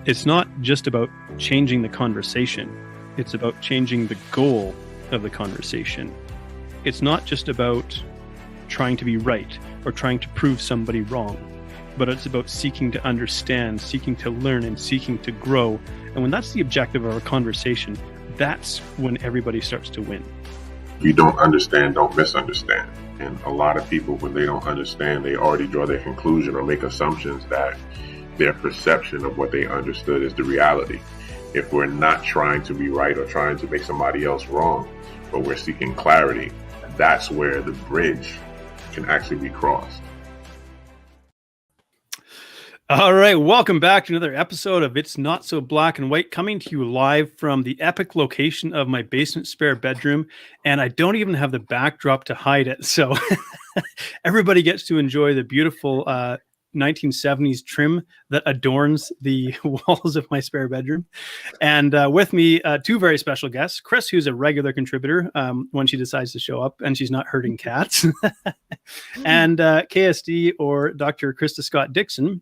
It's not just about changing the conversation. It's about changing the goal of the conversation. It's not just about trying to be right or trying to prove somebody wrong, but it's about seeking to understand, seeking to learn, and seeking to grow. And when that's the objective of a conversation, that's when everybody starts to win. If you don't understand, don't misunderstand. And a lot of people, when they don't understand, they already draw their conclusion or make assumptions that their perception of what they understood is the reality. If we're not trying to be right or trying to make somebody else wrong, but we're seeking clarity, that's where the bridge can actually be crossed. All right, welcome back to another episode of It's Not So Black and White, coming to you live from the epic location of my basement spare bedroom, and I don't even have the backdrop to hide it, so everybody gets to enjoy the beautiful 1970s trim that adorns the walls of my spare bedroom. And with me, two very special guests. Chris, who's a regular contributor when she decides to show up and she's not herding cats. And KSD, or Dr. Krista Scott-Dixon,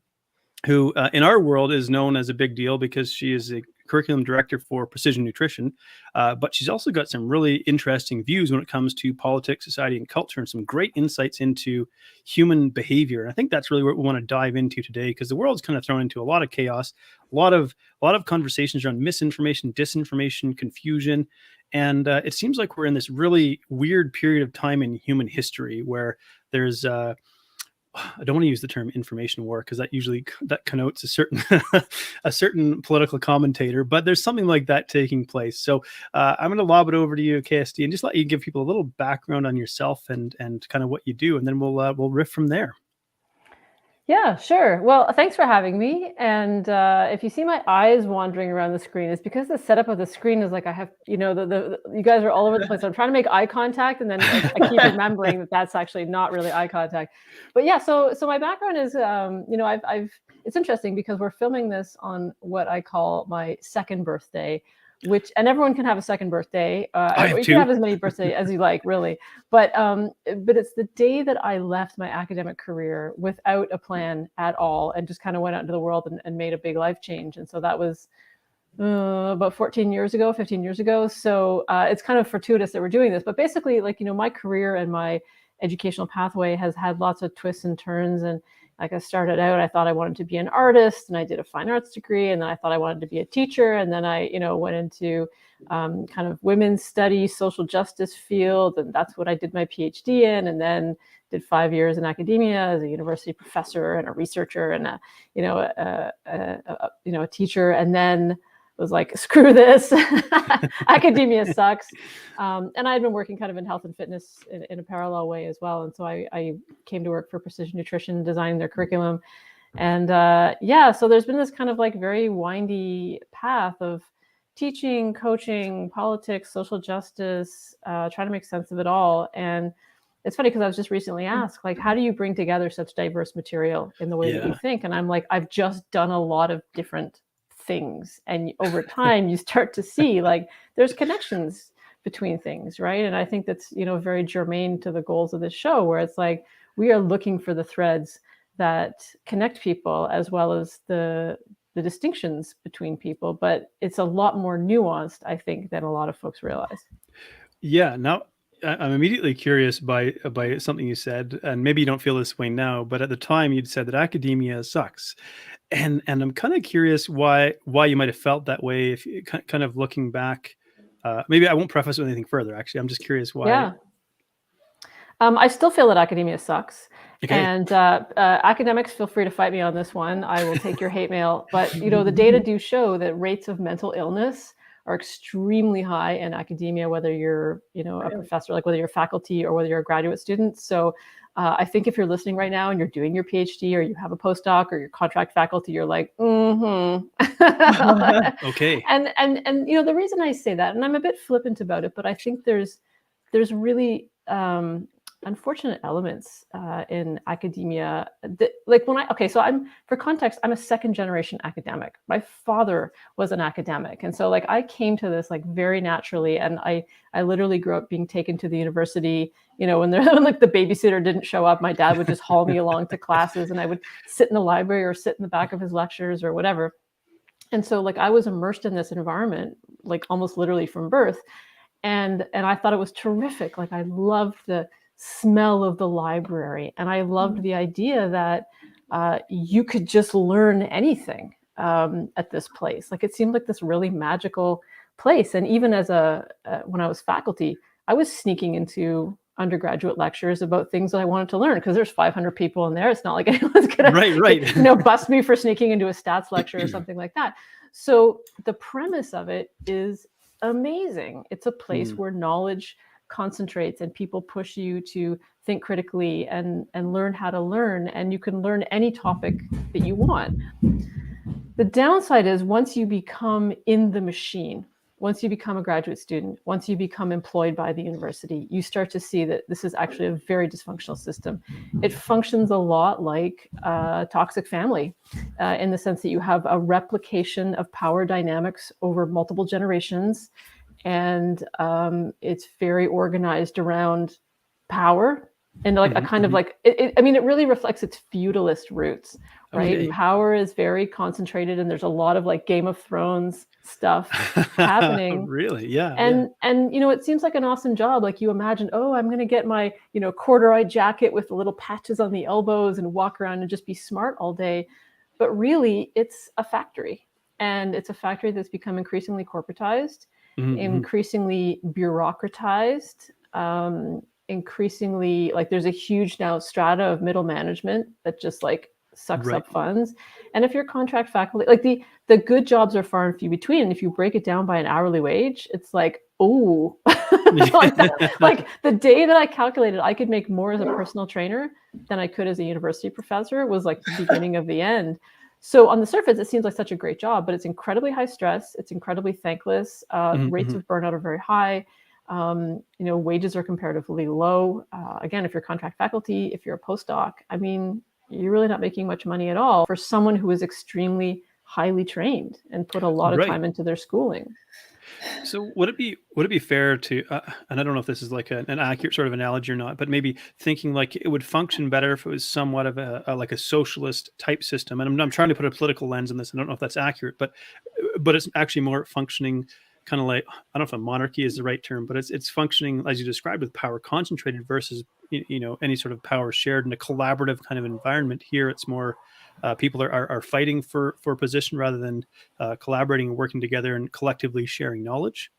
who in our world is known as a big deal because she is a curriculum director for precision nutrition. But she's also got some really interesting views when it comes to politics, society, and culture, and some great insights into human behavior. And I think that's really what we want to dive into today, because the world's kind of thrown into a lot of chaos, a lot of conversations around misinformation, disinformation, confusion. And it seems like we're in this really weird period of time in human history where there's I don't want to use the term information war, because that connotes a certain a certain political commentator, but there's something like that taking place. So I'm going to lob it over to you, KSD, and just let you give people a little background on yourself and kind of what you do, and then we'll riff from there. Yeah, sure. Well, thanks for having me. And if you see my eyes wandering around the screen, it's because the setup of the screen is like I have, you guys are all over the place. I'm trying to make eye contact, and then I keep remembering that that's actually not really eye contact. But yeah, so my background is, it's interesting because we're filming this on what I call my second birthday, and everyone can have a second birthday. You can have as many birthdays as you like, really. But it's the day that I left my academic career without a plan at all, and just kind of went out into the world and made a big life change. And so that was about 15 years ago. So it's kind of fortuitous that we're doing this. But basically, my career and my educational pathway has had lots of twists and turns. And like I started out, I thought I wanted to be an artist, and I did a fine arts degree, and then I thought I wanted to be a teacher, and then I, went into kind of women's studies, social justice field, and that's what I did my PhD in, and then did 5 years in academia as a university professor and a researcher and a teacher, and then was like, screw this, academia sucks. And I had been working kind of in health and fitness in a parallel way as well. And so I came to work for Precision Nutrition, designing their curriculum. And so there's been this kind of like very windy path of teaching, coaching, politics, social justice, trying to make sense of it all. And it's funny because I was just recently asked, like, how do you bring together such diverse material in the way that you think? And I'm like, I've just done a lot of different things, and over time you start to see like there's connections between things, right? And I think that's very germane to the goals of this show, where it's like we are looking for the threads that connect people as well as the distinctions between people, but it's a lot more nuanced, I think, than a lot of folks realize. Yeah, now I'm immediately curious by something you said, and maybe you don't feel this way now, but at the time you'd said that academia sucks. And I'm kind of curious why you might have felt that way. If you kind of looking back, maybe I won't preface with anything further. Actually, I'm just curious why. Yeah. I still feel that academia sucks. Okay. And academics, feel free to fight me on this one. I will take your hate mail. But the data do show that rates of mental illness are extremely high in academia, whether you're a professor, like whether you're faculty or whether you're a graduate student. So I think if you're listening right now and you're doing your PhD or you have a postdoc or your contract faculty, you're like, okay. And the reason I say that, and I'm a bit flippant about it, but I think there's really unfortunate elements in academia. For context, I'm a second generation academic. My father was an academic. And so I came to this very naturally. And I literally grew up being taken to the university, when the babysitter didn't show up, my dad would just haul me along to classes, and I would sit in the library or sit in the back of his lectures or whatever. And so like I was immersed in this environment, like almost literally from birth. And I thought it was terrific. Like I loved the smell of the library. And I loved the idea that you could just learn anything at this place. Like it seemed like this really magical place. And even as when I was faculty, I was sneaking into undergraduate lectures about things that I wanted to learn because there's 500 people in there. It's not like anyone's gonna bust me for sneaking into a stats lecture or something like that. So the premise of it is amazing. It's a place where knowledge concentrates and people push you to think critically and learn how to learn, and you can learn any topic that you want. The downside is once you become in the machine, once you become a graduate student, once you become employed by the university, you start to see that this is actually a very dysfunctional system. It functions a lot like a toxic family in the sense that you have a replication of power dynamics over multiple generations. And it's very organized around power and like a kind of like, I mean, it really reflects its feudalist roots, right? Okay. Power is very concentrated and there's a lot of like Game of Thrones stuff happening. Really? Yeah. And you know, it seems like an awesome job. Like you imagine, oh, I'm going to get my, you know, corduroy jacket with the little patches on the elbows and walk around and just be smart all day. But really it's a factory, and it's a factory that's become increasingly corporatized, increasingly bureaucratized, increasingly like there's a huge now strata of middle management that just like sucks up funds. And if you're contract faculty, like the good jobs are far and few between. And if you break it down by an hourly wage, it's like, oh, like the day that I calculated I could make more as a personal trainer than I could as a university professor was like the beginning of the end. So on the surface, it seems like such a great job, but it's incredibly high stress. It's incredibly thankless. Rates of burnout are very high. You know, wages are comparatively low. Again, if you're contract faculty, if you're a postdoc, I mean, you're really not making much money at all for someone who is extremely highly trained and put a lot of time into their schooling. So would it be fair to, and I don't know if this is like an accurate sort of analogy or not, but maybe thinking like it would function better if it was somewhat of like a socialist type system. And I'm trying to put a political lens on this. I don't know if that's accurate, but it's actually more functioning kind of like, I don't know if a monarchy is the right term, but it's functioning as you described with power concentrated versus, you know, any sort of power shared in a collaborative kind of environment. Here, it's more people are fighting for position rather than collaborating and working together and collectively sharing knowledge.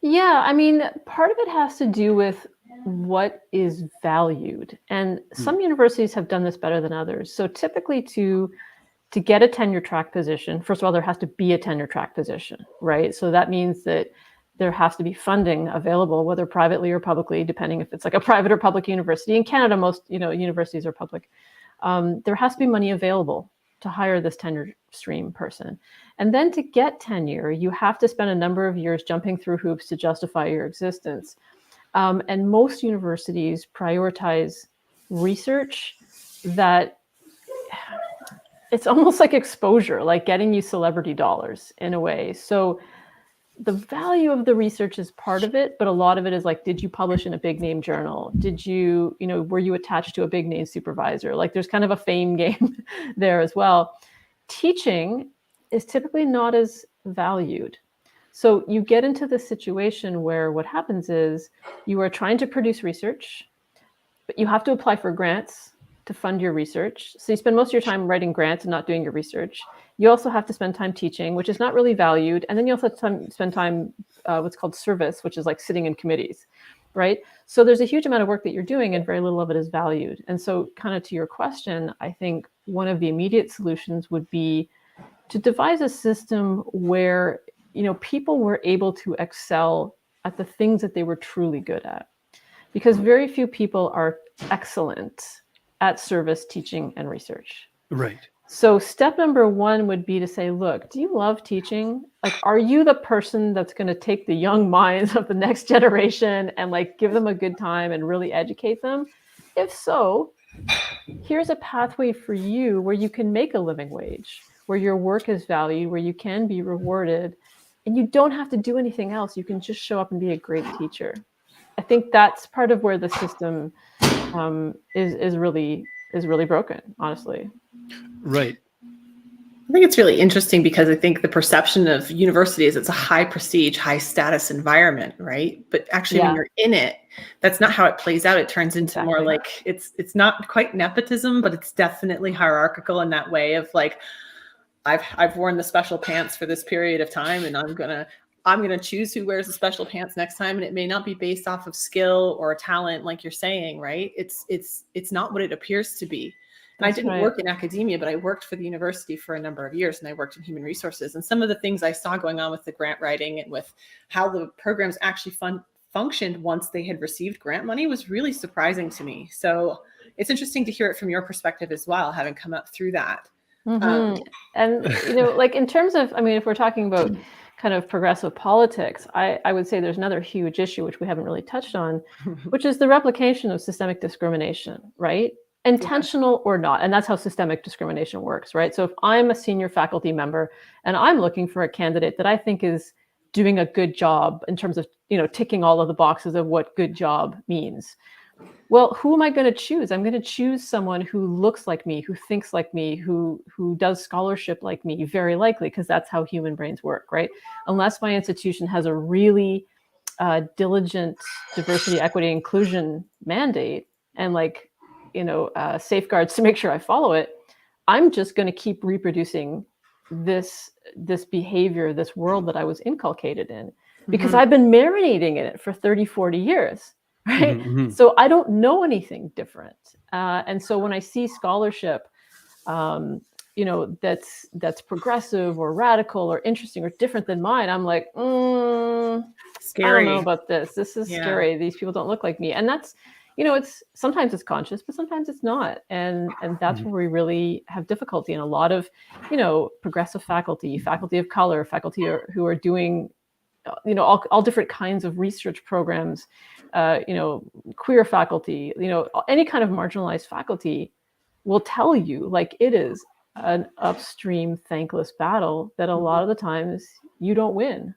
Yeah, I mean, part of it has to do with what is valued. And some universities have done this better than others. So typically to get a tenure track position, first of all, there has to be a tenure track position, right? So that means that there has to be funding available, whether privately or publicly, depending if it's like a private or public university. In Canada, most, you know, universities are public. There has to be money available to hire this tenure stream person. And then to get tenure, you have to spend a number of years jumping through hoops to justify your existence. And most universities prioritize research that it's almost like exposure, like getting you celebrity dollars in a way. So the value of the research is part of it, but a lot of it is like, did you publish in a big name journal? Did you, you know, were you attached to a big name supervisor? Like there's kind of a fame game there as well. Teaching is typically not as valued. So you get into this situation where what happens is you are trying to produce research, but you have to apply for grants to fund your research. So you spend most of your time writing grants and not doing your research. You also have to spend time teaching, which is not really valued. And then you also have to spend time, what's called service, which is like sitting in committees, right? So there's a huge amount of work that you're doing and very little of it is valued. And so kind of to your question, I think one of the immediate solutions would be to devise a system where, you know, people were able to excel at the things that they were truly good at. Because very few people are excellent at service, teaching, and research. Right. So step number one would be to say, look, do you love teaching? Like, are you the person that's going to take the young minds of the next generation and like give them a good time and really educate them? If so, here's a pathway for you where you can make a living wage, where your work is valued, where you can be rewarded, and you don't have to do anything else. You can just show up and be a great teacher. I think that's part of where the system is really broken, honestly. Right. I think it's really interesting because I think the perception of university is it's a high prestige, high status environment, right? But actually when you're in it, that's not how it plays out. It turns into more like it's not quite nepotism, but it's definitely hierarchical in that way of like, I've worn the special pants for this period of time, and I'm gonna choose who wears the special pants next time. And it may not be based off of skill or talent, like you're saying, right? It's not what it appears to be. And I didn't work in academia, but I worked for the university for a number of years, and I worked in human resources. And some of the things I saw going on with the grant writing and with how the programs actually functioned once they had received grant money was really surprising to me. So it's interesting to hear it from your perspective as well, having come up through that. And, like in terms of, I mean, if we're talking about kind of progressive politics, I would say there's another huge issue, which we haven't really touched on, which is the replication of systemic discrimination, right? Intentional or not. And that's how systemic discrimination works, right? So if I'm a senior faculty member and I'm looking for a candidate that I think is doing a good job in terms of, ticking all of the boxes of what good job means, well, who am I going to choose? I'm going to choose someone who looks like me, who thinks like me, who does scholarship like me, very likely, because that's how human brains work, right? Unless my institution has a really diligent diversity, equity, inclusion mandate and safeguards to make sure I follow it, I'm just going to keep reproducing this behavior, this world that I was inculcated in, because I've been marinating in it for 30, 40 years, right? So I don't know anything different. And so when I see scholarship, that's progressive or radical or interesting or different than mine, I'm like, scary. I don't know about this. This is scary. These people don't look like me. And that's, it's sometimes it's conscious, but sometimes it's not. And that's where we really have difficulty. And a lot of, progressive faculty of color, faculty who are doing, all different kinds of research programs, queer faculty, any kind of marginalized faculty will tell you, like, it is an upstream, thankless battle that a lot of the times you don't win.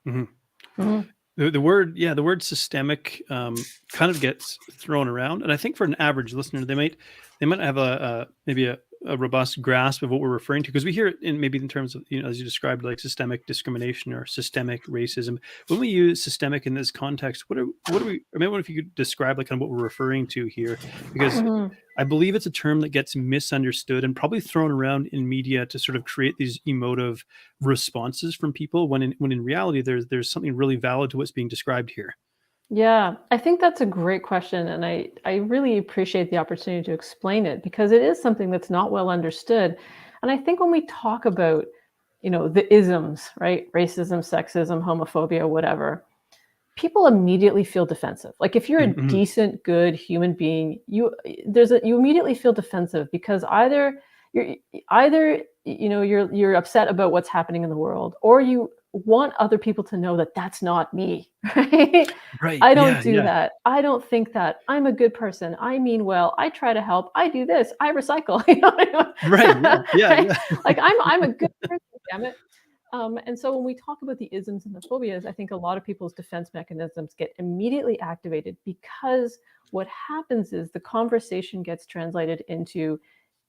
The word systemic kind of gets thrown around, and I think for an average listener, they might have maybe a robust grasp of what we're referring to, because we hear it in terms of, as you described, like systemic discrimination or systemic racism. When we use systemic in this context, what are we? I mean, what if you could describe like kind of what we're referring to here? Because I believe it's a term that gets misunderstood and probably thrown around in media to sort of create these emotive responses from people, when in reality there's something really valid to what's being described here. Yeah, I think that's a great question. And I really appreciate the opportunity to explain it, because it is something that's not well understood. And I think when we talk about, the isms, right? Racism, sexism, homophobia, whatever, people immediately feel defensive. Like if you're a decent, good human being, you immediately feel defensive, because either you're upset about what's happening in the world, or you want other people to know that that's not me, right? I don't do that. I don't think that. I'm a good person. I mean well. I try to help. I do this. I recycle. Right? Yeah. Like I'm a good person, damn it. And so when we talk about the isms and the phobias, I think a lot of people's defense mechanisms get immediately activated, because what happens is the conversation gets translated into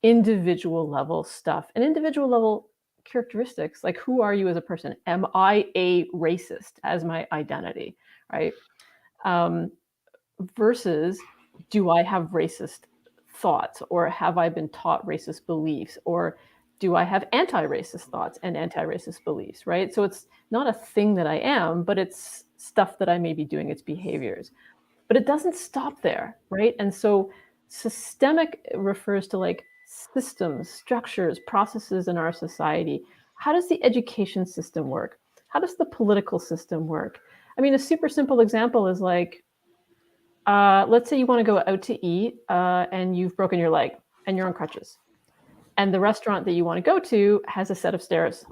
individual level stuff and individual level characteristics, like who are you as a person? Am I a racist as my identity, right? Versus, do I have racist thoughts, or have I been taught racist beliefs, or do I have anti-racist thoughts and anti-racist beliefs, right? So it's not a thing that I am, but it's stuff that I may be doing, it's behaviors. But it doesn't stop there, right? And so systemic refers to like systems, structures, processes in our society. How does the education system work? How does the political system work? I mean, a super simple example is like, let's say you want to go out to eat and you've broken your leg and you're on crutches. And the restaurant that you want to go to has a set of stairs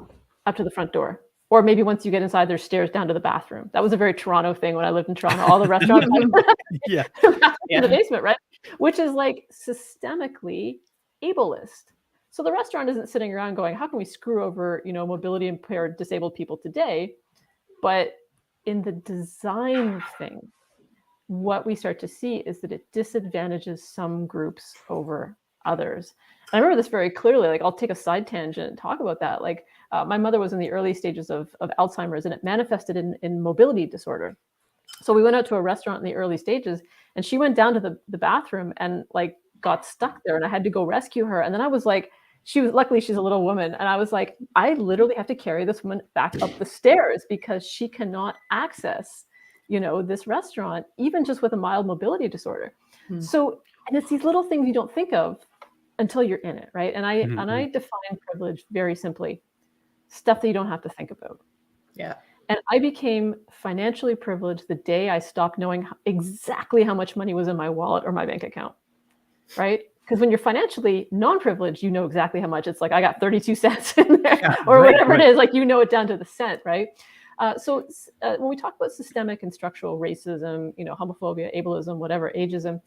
up to the front door. Or maybe once you get inside, there's stairs down to the bathroom. That was a very Toronto thing when I lived in Toronto. All the restaurants in the basement, right? Which is like systemically ableist. So the restaurant isn't sitting around going, how can we screw over, mobility impaired disabled people today? But in the design of things, what we start to see is that it disadvantages some groups over others. And I remember this very clearly. Like, I'll take a side tangent and talk about that. Like, my mother was in the early stages of Alzheimer's, and it manifested in mobility disorder. So we went out to a restaurant in the early stages, and she went down to the bathroom and like got stuck there, and I had to go rescue her. And then I was like, luckily she's a little woman, and I was like, I literally have to carry this woman back up the stairs because she cannot access, this restaurant, even just with a mild mobility disorder. So, and it's these little things you don't think of until you're in it, right? And I define privilege very simply: stuff that you don't have to think about. Yeah. And I became financially privileged the day I stopped knowing exactly how much money was in my wallet or my bank account, right? Because when you're financially non-privileged, you know exactly how much. It's like, I got 32 cents in there, or whatever it is, like, it down to the cent, right? So when we talk about systemic and structural racism, homophobia, ableism, whatever, ageism,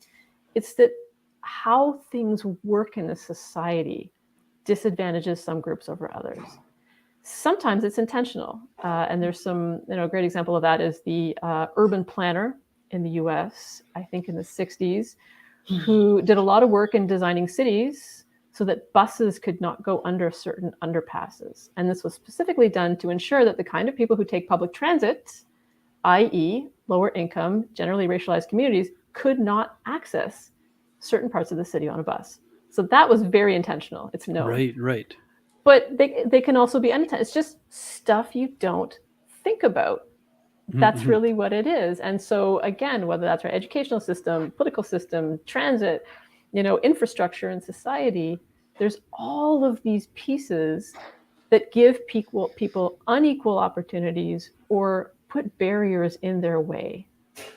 it's that how things work in a society disadvantages some groups over others. Sometimes it's intentional. And there's some, a great example of that is the urban planner in the US, I think in the 60s, who did a lot of work in designing cities so that buses could not go under certain underpasses. And this was specifically done to ensure that the kind of people who take public transit, i.e. lower income, generally racialized communities, could not access certain parts of the city on a bus. So that was very intentional. It's known. Right. But they can also be unintentional. It's just stuff you don't think about. That's really what it is. And so again, whether that's our educational system, political system, transit, infrastructure in society, there's all of these pieces that give people unequal opportunities or put barriers in their way.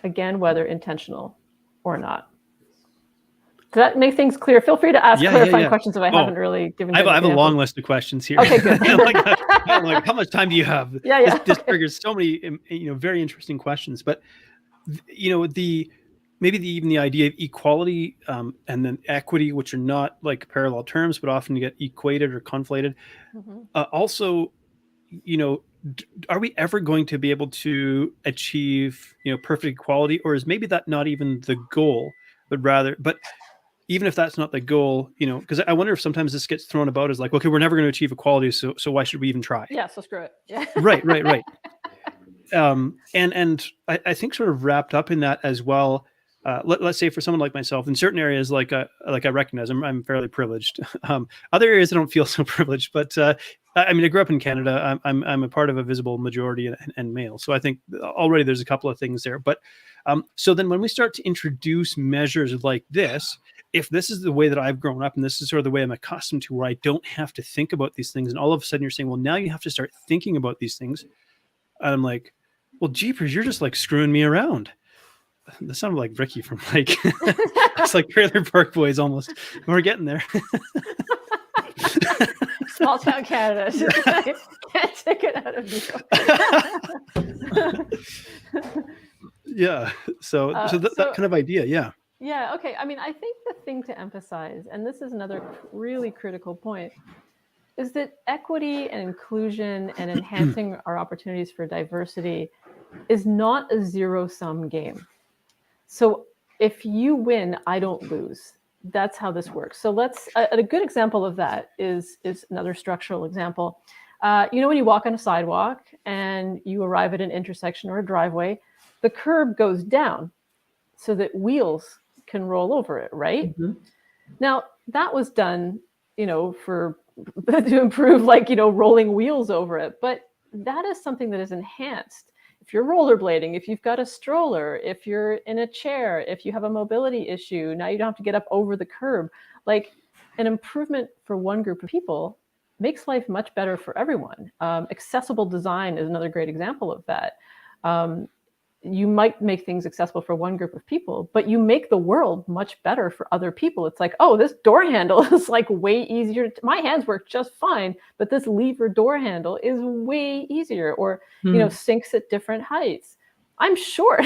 Again, whether intentional or not. Does that make things clear? Feel free to ask clarifying questions if I haven't really given you I have a long list of questions here. Okay, good. like, how much time do you have? This triggers so many, very interesting questions. But, even the idea of equality and then equity, which are not like parallel terms, but often get equated or conflated. Also, are we ever going to be able to achieve, perfect equality, or is maybe that not even the goal, but even if that's not the goal, because I wonder if sometimes this gets thrown about as like, okay, we're never going to achieve equality, so why should we even try? Yeah, so screw it. Yeah. Right. And I think sort of wrapped up in that as well. Let's say for someone like myself, in certain areas, like I recognize I'm fairly privileged. Other areas I don't feel so privileged, but I grew up in Canada. I'm a part of a visible majority and male, so I think already there's a couple of things there. But so then when we start to introduce measures like this, if this is the way that I've grown up and this is sort of the way I'm accustomed to, where I don't have to think about these things, and all of a sudden you're saying, well, now you have to start thinking about these things. And I'm like, well, jeepers, you're just like screwing me around. That sounded like Ricky from like, it's like Trailer Park Boys almost. We're getting there. Small town Canada. Can't take it out of you. Yeah. So that kind of idea. Yeah. Yeah. Okay. I think the thing to emphasize, and this is another really critical point, is that equity and inclusion and enhancing our opportunities for diversity is not a zero-sum game. So if you win, I don't lose. That's how this works. So a good example of that is another structural example. When you walk on a sidewalk and you arrive at an intersection or a driveway, the curb goes down so that wheels can roll over it, right? Now, that was done, to improve, rolling wheels over it. But that is something that is enhanced. If you're rollerblading, if you've got a stroller, if you're in a chair, if you have a mobility issue, now you don't have to get up over the curb. Like, an improvement for one group of people makes life much better for everyone. Accessible design is another great example of that. You might make things accessible for one group of people, but you make the world much better for other people. It's like, oh, this door handle is like way easier. My hands work just fine, but this lever door handle is way easier. Or, sinks at different heights. I'm short,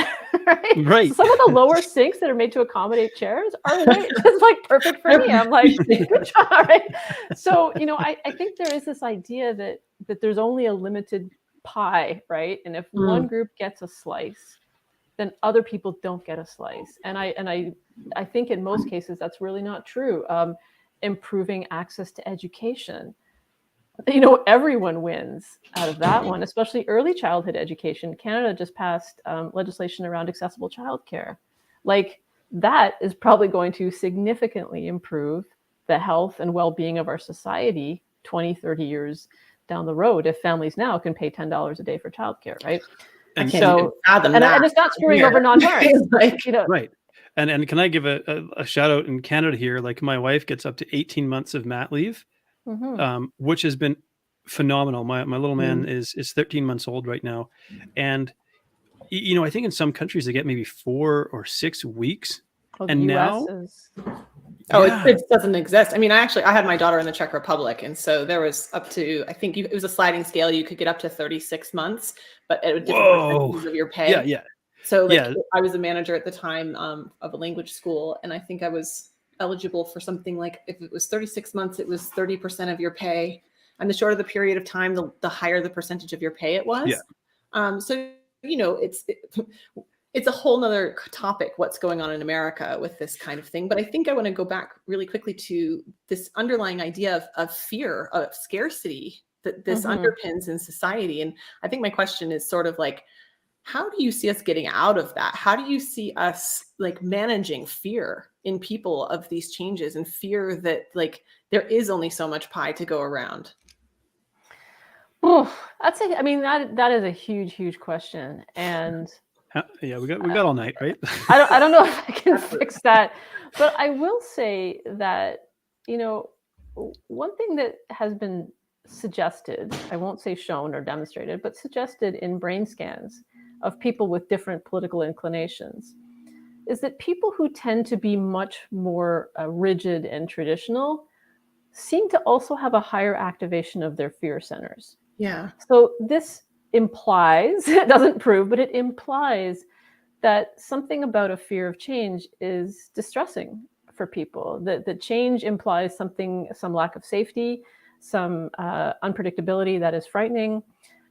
right? So some of the lower sinks that are made to accommodate chairs are just like perfect for me. I'm like, good job, right? So, I think there is this idea that there's only a limited pie, right? And if one group gets a slice, then other people don't get a slice. And I think in most cases that's really not true. improving access to education. You know, everyone wins out of that one, especially early childhood education. Canada just passed legislation around accessible childcare. Like, that is probably going to significantly improve the health and well-being of our society 20, 30 years down the road if families now can pay $10 a day for childcare, right? And so, and it's not screwing over non-parents. Like, you know, right. And can I give a shout out in Canada here? Like, my wife gets up to 18 months of mat leave, which has been phenomenal. My little man is 13 months old right now. And, you know, I think in some countries they get maybe 4 or 6 weeks. And now it doesn't exist. I mean, I had my daughter in the Czech Republic, and so there was up to, I think it was a sliding scale. You could get up to 36 months, but at different percentages of your pay. Yeah. So like, I was a manager at the time of a language school, and I think I was eligible for something like, if it was 36 months, it was 30% of your pay. And the shorter the period of time, the higher the percentage of your pay it was. Yeah. So, you know, it's a whole nother topic, what's going on in America with this kind of thing. But I think I want to go back really quickly to this underlying idea of fear, of scarcity that this underpins in society. And I think my question is sort of like, how do you see us getting out of that? How do you see us like managing fear in people of these changes, and fear that like there is only so much pie to go around? Oh, I mean, that is a huge question. And yeah, we got all night, right? I don't know if I can fix that, but I will say that, you know, one thing that has been suggested, I won't say shown or demonstrated, but suggested in brain scans of people with different political inclinations, is that people who tend to be much more rigid and traditional seem to also have a higher activation of their fear centers. Yeah. So this implies, it doesn't prove, but it implies that something about a fear of change is distressing for people. That change implies some lack of safety, some unpredictability that is frightening.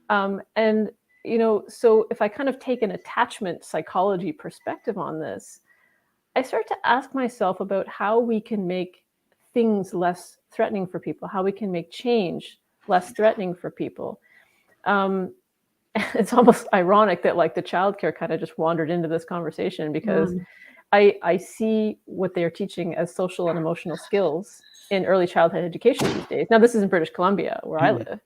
And, you know, so if I kind of take an attachment psychology perspective on this, I start to ask myself about how we can make things less threatening for people, how we can make change less threatening for people. It's almost ironic that like the childcare kind of just wandered into this conversation, because I see what they're teaching as social and emotional skills in early childhood education these days. Now, this is in British Columbia where I live,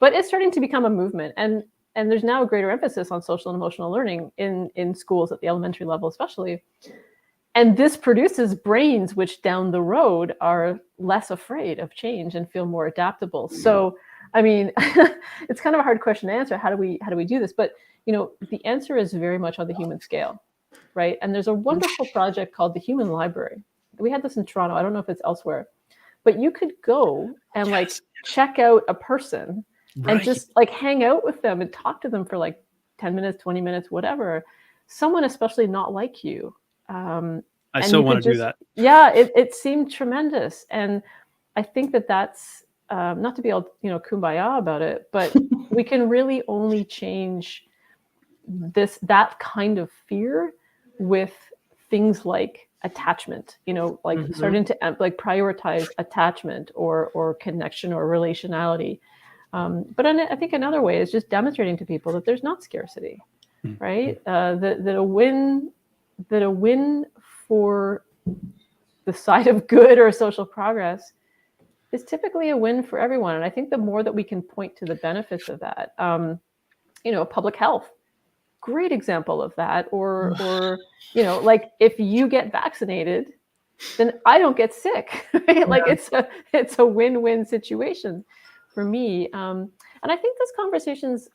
but it's starting to become a movement. And there's now a greater emphasis on social and emotional learning in schools at the elementary level, especially. And this produces brains which down the road are less afraid of change and feel more adaptable. So, I mean, it's kind of a hard question to answer. How do we do this? But, you know, the answer is very much on the human scale, right? And there's a wonderful project called the Human Library. We had this in Toronto. I don't know if it's elsewhere, but you could go and like check out a person and just like hang out with them and talk to them for like 10 minutes, 20 minutes, whatever. Someone especially not like you. I so want to do that. Yeah, it seemed tremendous. And I think that's not to be all, you know, kumbaya about it, but we can really only change that kind of fear with things like attachment, you know, like starting to like prioritize attachment or connection or relationality. But I think another way is just demonstrating to people that there's not scarcity, right? That a win for the side of good or social progress is typically a win for everyone. And I think the more that we can point to the benefits of that, you know, public health, great example of that. Or, you know, like if you get vaccinated, then I don't get sick, right? Like it's a win-win situation for me. And I think this conversation's,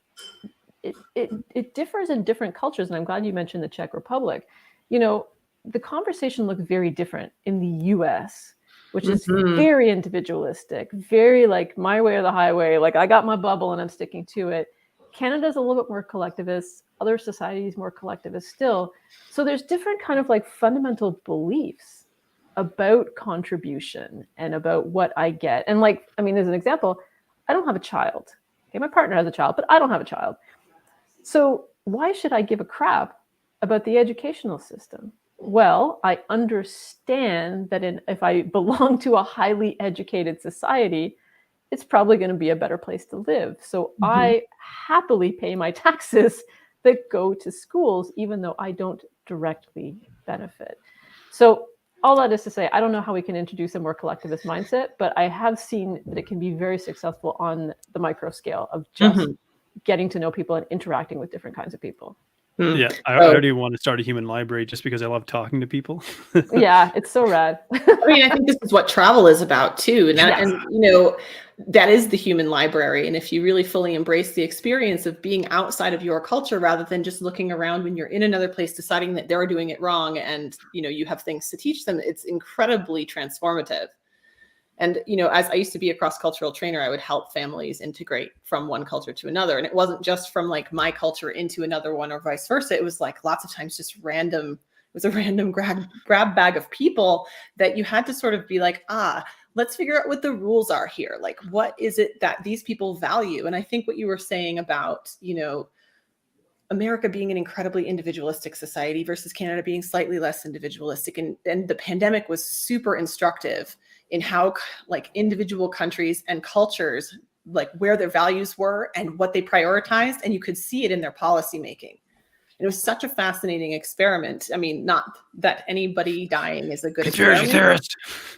it differs in different cultures. And I'm glad you mentioned the Czech Republic. You know, the conversation looks very different in the US, which is very individualistic, very like my way or the highway. Like I got my bubble and I'm sticking to it. Canada's a little bit more collectivist, other societies more collectivist still. So there's different kind of like fundamental beliefs about contribution and about what I get. And like, I mean, as an example, I don't have a child. Okay, my partner has a child, but I don't have a child. So why should I give a crap about the educational system? Well, I understand that if I belong to a highly educated society, it's probably going to be a better place to live. So I happily pay my taxes that go to schools, even though I don't directly benefit. So all that is to say, I don't know how we can introduce a more collectivist mindset, but I have seen that it can be very successful on the micro scale of just getting to know people and interacting with different kinds of people. Yeah, I already want to start a human library just because I love talking to people. Yeah, it's so rad. I mean, I think this is what travel is about too. And, and you know, that is the human library. And if you really fully embrace the experience of being outside of your culture, rather than just looking around when you're in another place, deciding that they're doing it wrong and, you know, you have things to teach them, it's incredibly transformative. And, you know, as I used to be a cross-cultural trainer, I would help families integrate from one culture to another. And it wasn't just from like my culture into another one or vice versa. It was like lots of times just random. It was a random grab bag of people that you had to sort of be like, let's figure out what the rules are here. Like, what is it that these people value? And I think what you were saying about, you know, America being an incredibly individualistic society versus Canada being slightly less individualistic. And the pandemic was super instructive in how like individual countries and cultures, like where their values were and what they prioritized. And you could see it in their policy making. It was such a fascinating experiment. I mean, not that anybody dying is a good experiment.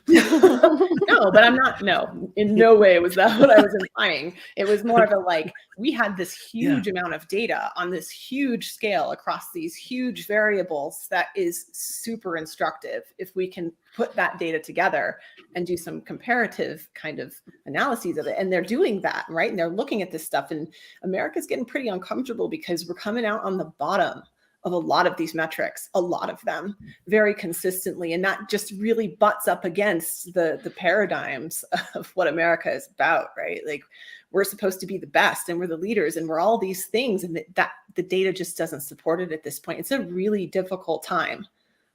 No, but no, in no way was that what I was implying. It was more of a like, we had this huge amount of data on this huge scale across these huge variables that is super instructive if we can put that data together and do some comparative kind of analyses of it. And they're doing that, right? And they're looking at this stuff, and America's getting pretty uncomfortable because we're coming out on the bottom of a lot of these metrics, a lot of them very consistently. And that just really butts up against the paradigms of what America is about, right? Like we're supposed to be the best and we're the leaders and we're all these things. And that the data just doesn't support it at this point. It's a really difficult time,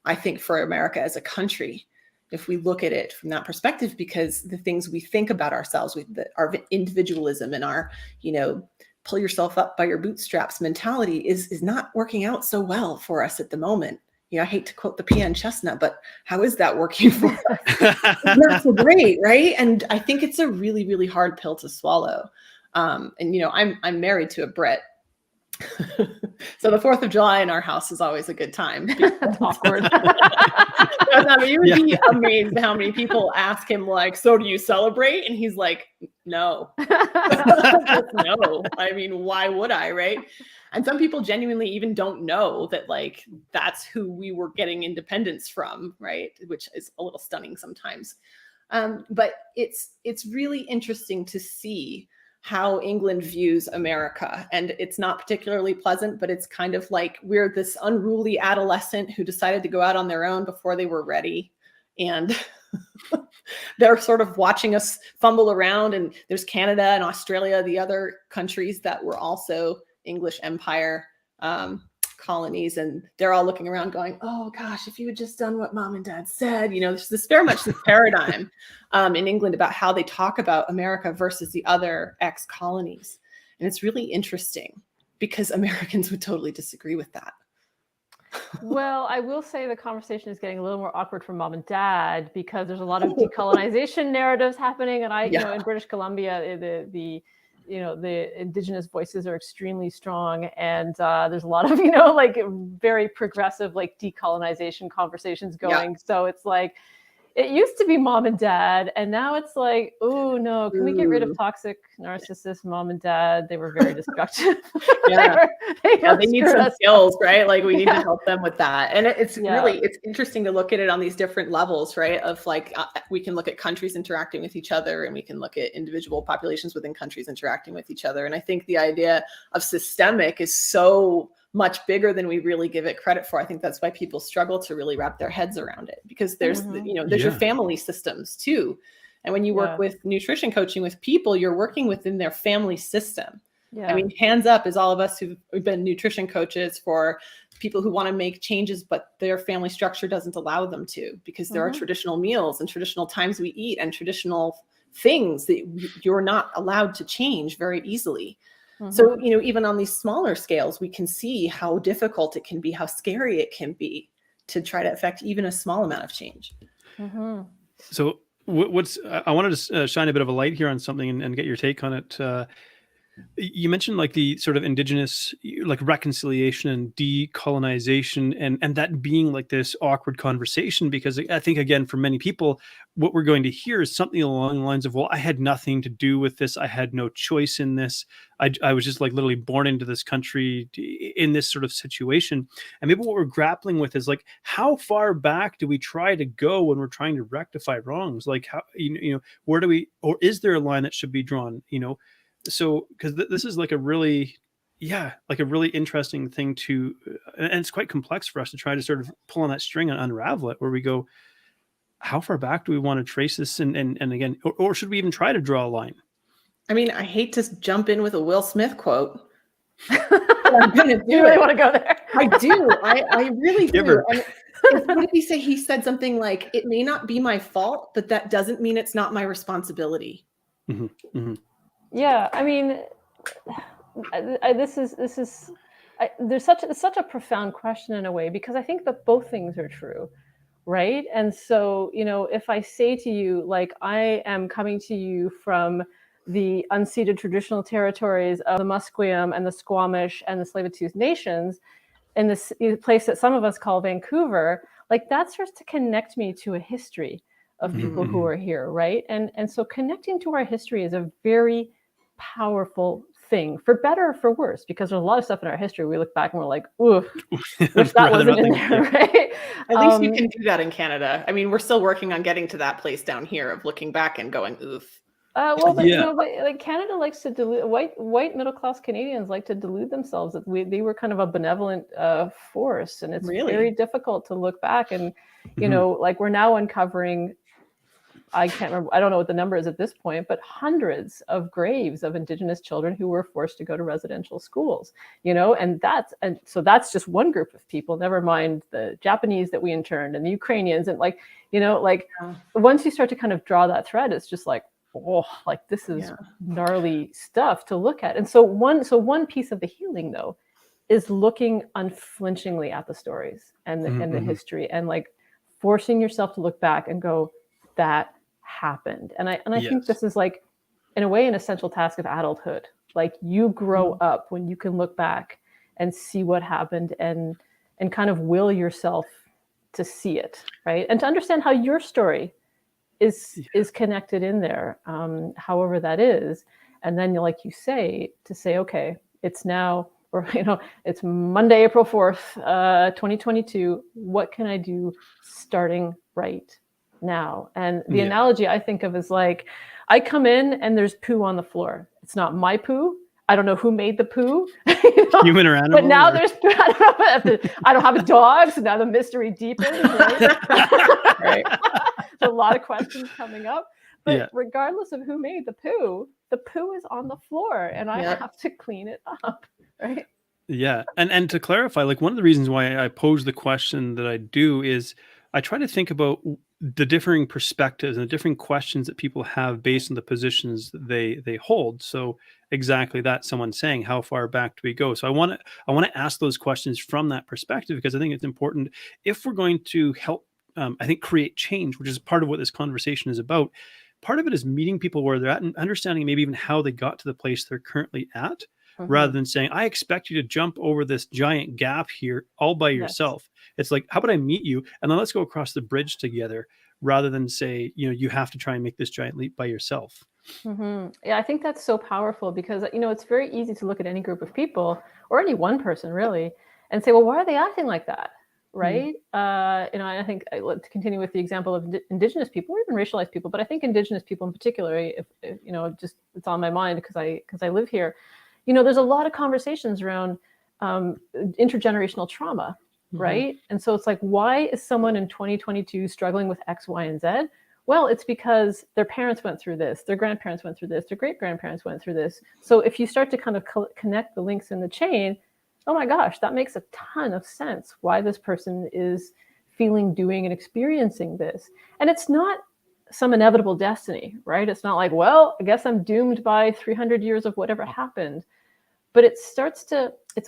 I think, for America as a country, if we look at it from that perspective, because the things we think about ourselves, our individualism and our, you know, pull yourself up by your bootstraps mentality is not working out so well for us at the moment. You know, I hate to quote the peon chestnut, but how is that working for us? It's not so great, right? And I think it's a really, really hard pill to swallow. And you know, I'm married to a Brit. So the 4th of July in our house is always a good time. That's awkward. I mean, you would be amazed how many people ask him like, so do you celebrate? And he's like, no. No. I mean, why would I, right? And some people genuinely even don't know that like that's who we were getting independence from, right? Which is a little stunning sometimes. But it's really interesting to see how England views America. And it's not particularly pleasant, but it's kind of like we're this unruly adolescent who decided to go out on their own before they were ready. And they're sort of watching us fumble around. And there's Canada and Australia, the other countries that were also English Empire colonies. And they're all looking around going, oh gosh, if you had just done what mom and dad said. You know, there's this very much this paradigm in England about how they talk about America versus the other ex-colonies. And it's really interesting because Americans would totally disagree with that. Well, I will say the conversation is getting a little more awkward for mom and dad because there's a lot of decolonization narratives happening. And you know, in British Columbia, the indigenous voices are extremely strong, and there's a lot of, you know, like very progressive, like decolonization conversations going. So it's like, it used to be mom and dad, and now it's like, oh no, can we get rid of toxic, narcissist mom and dad? They were very destructive. They need some skills, right? Like we need to help them with that. And it's really, it's interesting to look at it on these different levels, right? Of like, we can look at countries interacting with each other, and we can look at individual populations within countries interacting with each other. And I think the idea of systemic is so much bigger than we really give it credit for. I think that's why people struggle to really wrap their heads around it, because there's, you know, there's your family systems too. And when you work with nutrition coaching with people, you're working within their family system. I mean, hands up is all of us who've been nutrition coaches for people who want to make changes, but their family structure doesn't allow them to, because there are traditional meals and traditional times we eat and traditional things that you're not allowed to change very easily. So, you know, even on these smaller scales, we can see how difficult it can be, how scary it can be to try to affect even a small amount of change. Mm-hmm. So I wanted to shine a bit of a light here on something and get your take on it. You mentioned like the sort of indigenous, like reconciliation and decolonization, and that being like this awkward conversation, because I think, again, for many people, what we're going to hear is something along the lines of, well, I had nothing to do with this. I had no choice in this. I was just like literally born into this country in this sort of situation. And maybe what we're grappling with is like, how far back do we try to go when we're trying to rectify wrongs? Like, how, where do we, or is there a line that should be drawn, So, because this is like a really interesting thing to, and it's quite complex for us to try to sort of pull on that string and unravel it, where we go, how far back do we want to trace this? And again, or should we even try to draw a line? I mean, I hate to jump in with a Will Smith quote. I'm going to do You really want to go there? I do. I really do. And what did he say? He said something like, it may not be my fault, but that doesn't mean it's not my responsibility. Mm-hmm. Mm-hmm. Yeah, I mean, there's such a profound question in a way, because I think that both things are true, right? And so, if I say to you, like, I am coming to you from the unceded traditional territories of the Musqueam and the Squamish and the Tsleil-Waututh nations, in this place that some of us call Vancouver, like, that starts to connect me to a history of people who are here, right? And so connecting to our history is a very powerful thing, for better or for worse, because there's a lot of stuff in our history we look back and we're like, ooh, wish that wasn't in there, right? At least you can do that in Canada. I mean, we're still working on getting to that place down here of looking back and going, oof. But like Canada likes to delude, white middle class Canadians like to delude themselves that they were kind of a benevolent force, and it's very difficult to look back and like, we're now uncovering, I can't remember, I don't know what the number is at this point, but hundreds of graves of Indigenous children who were forced to go to residential schools, and so that's just one group of people, never mind the Japanese that we interned and the Ukrainians. And once you start to kind of draw that thread, it's just like, oh, like, this is gnarly stuff to look at. And so one piece of the healing, though, is looking unflinchingly at the stories and the history, and like forcing yourself to look back and go, that happened. And I think this is, like, in a way, an essential task of adulthood. Like, you grow up when you can look back and see what happened and kind of will yourself to see it, right? And to understand how your story is connected in there, however that is. And then, like you say, to say, okay, it's now, or, it's Monday, April 4th, 2022. What can I do starting right now? And the analogy I think of is, like, I come in and there's poo on the floor. It's not my poo. I don't know who made the poo. Human or animal. But now there's, I don't have a dog, so now the mystery deepens, right? Right. There's a lot of questions coming up. But regardless of who made the poo is on the floor, and I have to clean it up, right? Yeah. And to clarify, like, one of the reasons why I pose the question that I do is I try to think about the differing perspectives and the different questions that people have based on the positions that they hold. So exactly that, someone saying, how far back do we go? So I want to ask those questions from that perspective, because I think it's important if we're going to help, I think, create change, which is part of what this conversation is about. Part of it is meeting people where they're at and understanding maybe even how they got to the place they're currently at, rather than saying, I expect you to jump over this giant gap here all by yourself. It's like, how about I meet you and then let's go across the bridge together, rather than say, you have to try and make this giant leap by yourself. Yeah, I think that's so powerful, because, it's very easy to look at any group of people, or any one person really, and say, well, why are they acting like that? Right. I think to continue with the example of Indigenous people, or even racialized people, but I think Indigenous people in particular, if just, it's on my mind because I live here. There's a lot of conversations around intergenerational trauma, right? And so it's like, why is someone in 2022 struggling with X, Y, and Z? Well, it's because their parents went through this, their grandparents went through this, their great-grandparents went through this. So if you start to kind of connect the links in the chain, oh my gosh, that makes a ton of sense why this person is feeling, doing, and experiencing this. And it's not some inevitable destiny, right? It's not like, well, I guess I'm doomed by 300 years of whatever happened. But it's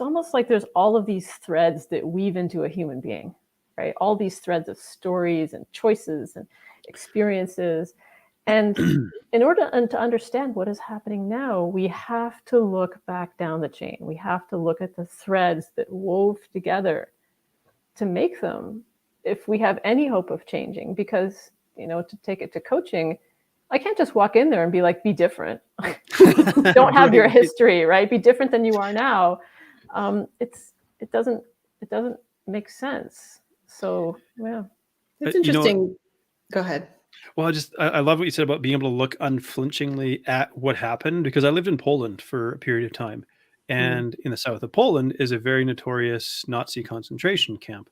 almost like there's all of these threads that weave into a human being, right? All these threads of stories and choices and experiences. And in order to understand what is happening now, we have to look back down the chain. We have to look at the threads that wove together to make them, if we have any hope of changing. Because, to take it to coaching, I can't just walk in there and be like, be different. Don't have your history, right? Be different than you are now. It doesn't make sense. So, yeah. It's interesting. Go ahead. Well, I love what you said about being able to look unflinchingly at what happened, because I lived in Poland for a period of time. And in the south of Poland is a very notorious Nazi concentration camp.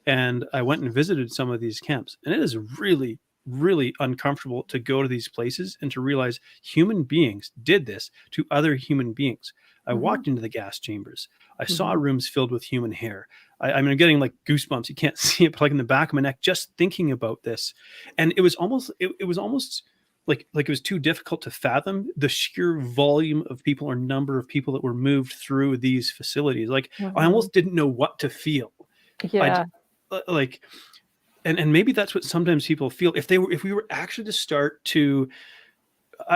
And I went and visited some of these camps, and it is really, really uncomfortable to go to these places and to realize human beings did this to other human beings. I walked into the gas chambers. I saw rooms filled with human hair. I'm getting like goosebumps. You can't see it, but like in the back of my neck, just thinking about this. And it was almost, it was almost like it was too difficult to fathom the sheer volume of people or number of people that were moved through these facilities. Like I almost didn't know what to feel. Yeah. And maybe that's what sometimes people feel if we were actually to start to,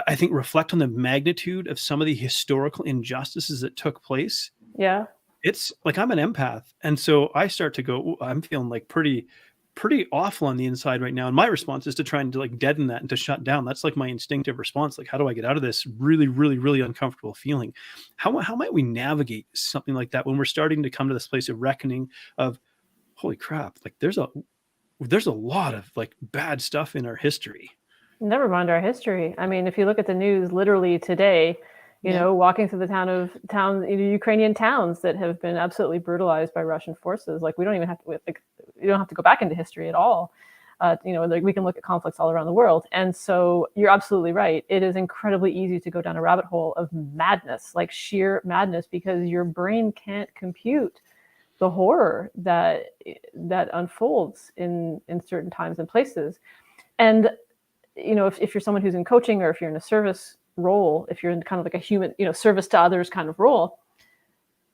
I think, reflect on the magnitude of some of the historical injustices that took place. Yeah. It's like, I'm an empath. And so I start to go, I'm feeling like pretty awful on the inside right now. And my response is to try and to like deaden that and to shut down. That's like my instinctive response. Like, how do I get out of this really, really, really uncomfortable feeling? How might we navigate something like that when we're starting to come to this place of reckoning of, holy crap, like there's a lot of like bad stuff in our history. Never mind our history. I mean, if you look at the news literally today, walking through the Ukrainian towns that have been absolutely brutalized by Russian forces. Like, we don't even have to, you don't have to go back into history at all. We can look at conflicts all around the world. And so you're absolutely right. It is incredibly easy to go down a rabbit hole of madness, like sheer madness, because your brain can't compute the horror that unfolds in certain times and places. And, if you're someone who's in coaching, or if you're in a service role, if you're in kind of like a human, service to others kind of role,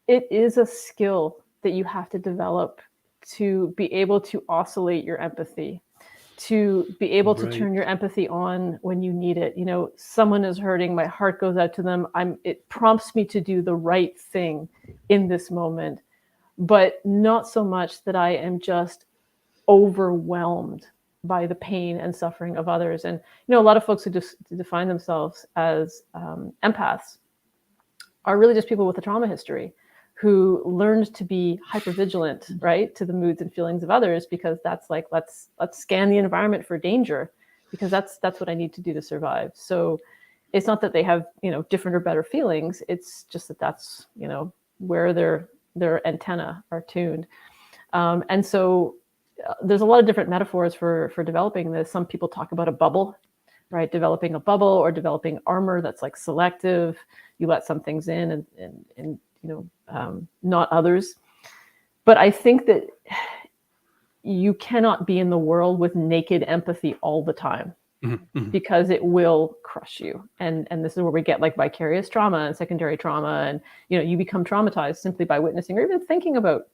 it is a skill that you have to develop to be able to oscillate your empathy, to be able to turn your empathy on when you need it. Someone is hurting, my heart goes out to them. It prompts me to do the right thing in this moment, but not so much that I am just overwhelmed by the pain and suffering of others. And, a lot of folks who just define themselves as empaths are really just people with a trauma history who learned to be hypervigilant, right, to the moods and feelings of others, because that's like, let's scan the environment for danger, because that's what I need to do to survive. So it's not that they have, different or better feelings. It's just that's, where their antenna are tuned. And so there's a lot of different metaphors for developing this. Some people talk about a bubble, right? Developing a bubble, or developing armor that's like selective. You let some things in and not others. But I think that you cannot be in the world with naked empathy all the time, because it will crush you. And this is where we get like vicarious trauma and secondary trauma. And, you become traumatized simply by witnessing or even thinking about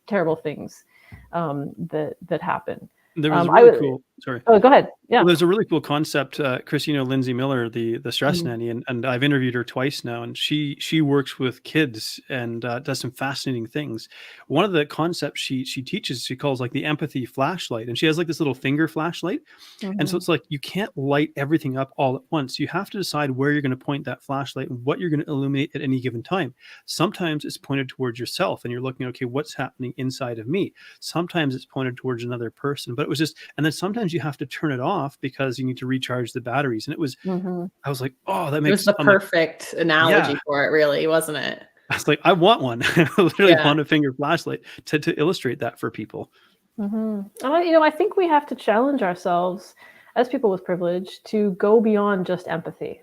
terrible things that happen. There was a really cool, sorry. Oh, go ahead. Yeah. Well, there's a really cool concept. Chris, Lindsay Miller, the stress nanny, and I've interviewed her twice now, and she works with kids and does some fascinating things. One of the concepts she teaches, she calls like the empathy flashlight, and she has like this little finger flashlight. And so it's like, you can't light everything up all at once. You have to decide where you're going to point that flashlight and what you're going to illuminate at any given time. Sometimes it's pointed towards yourself and you're looking, okay, what's happening inside of me? Sometimes it's pointed towards another person, but it was just, and then sometimes you have to turn it off because you need to recharge the batteries. And it was, I was like, oh, that makes, it was the perfect analogy for it, really, wasn't it? I was like, I want one. I literally want a finger flashlight to illustrate that for people. I think we have to challenge ourselves as people with privilege to go beyond just empathy,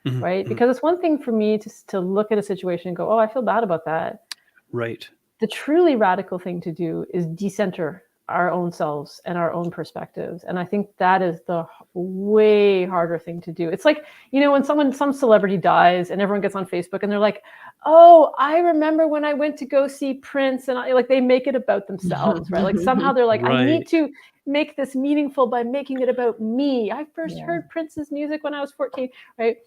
right? Because it's one thing for me to look at a situation and go, oh, I feel bad about that. Right. The truly radical thing to do is decenter our own selves and our own perspectives. And I think that is the way harder thing to do. It's like, when some celebrity dies and everyone gets on Facebook and they're like, oh, I remember when I went to go see Prince, and like they make it about themselves, right? Like somehow they're like, I need to make this meaningful by making it about me. I first heard Prince's music when I was 14, right?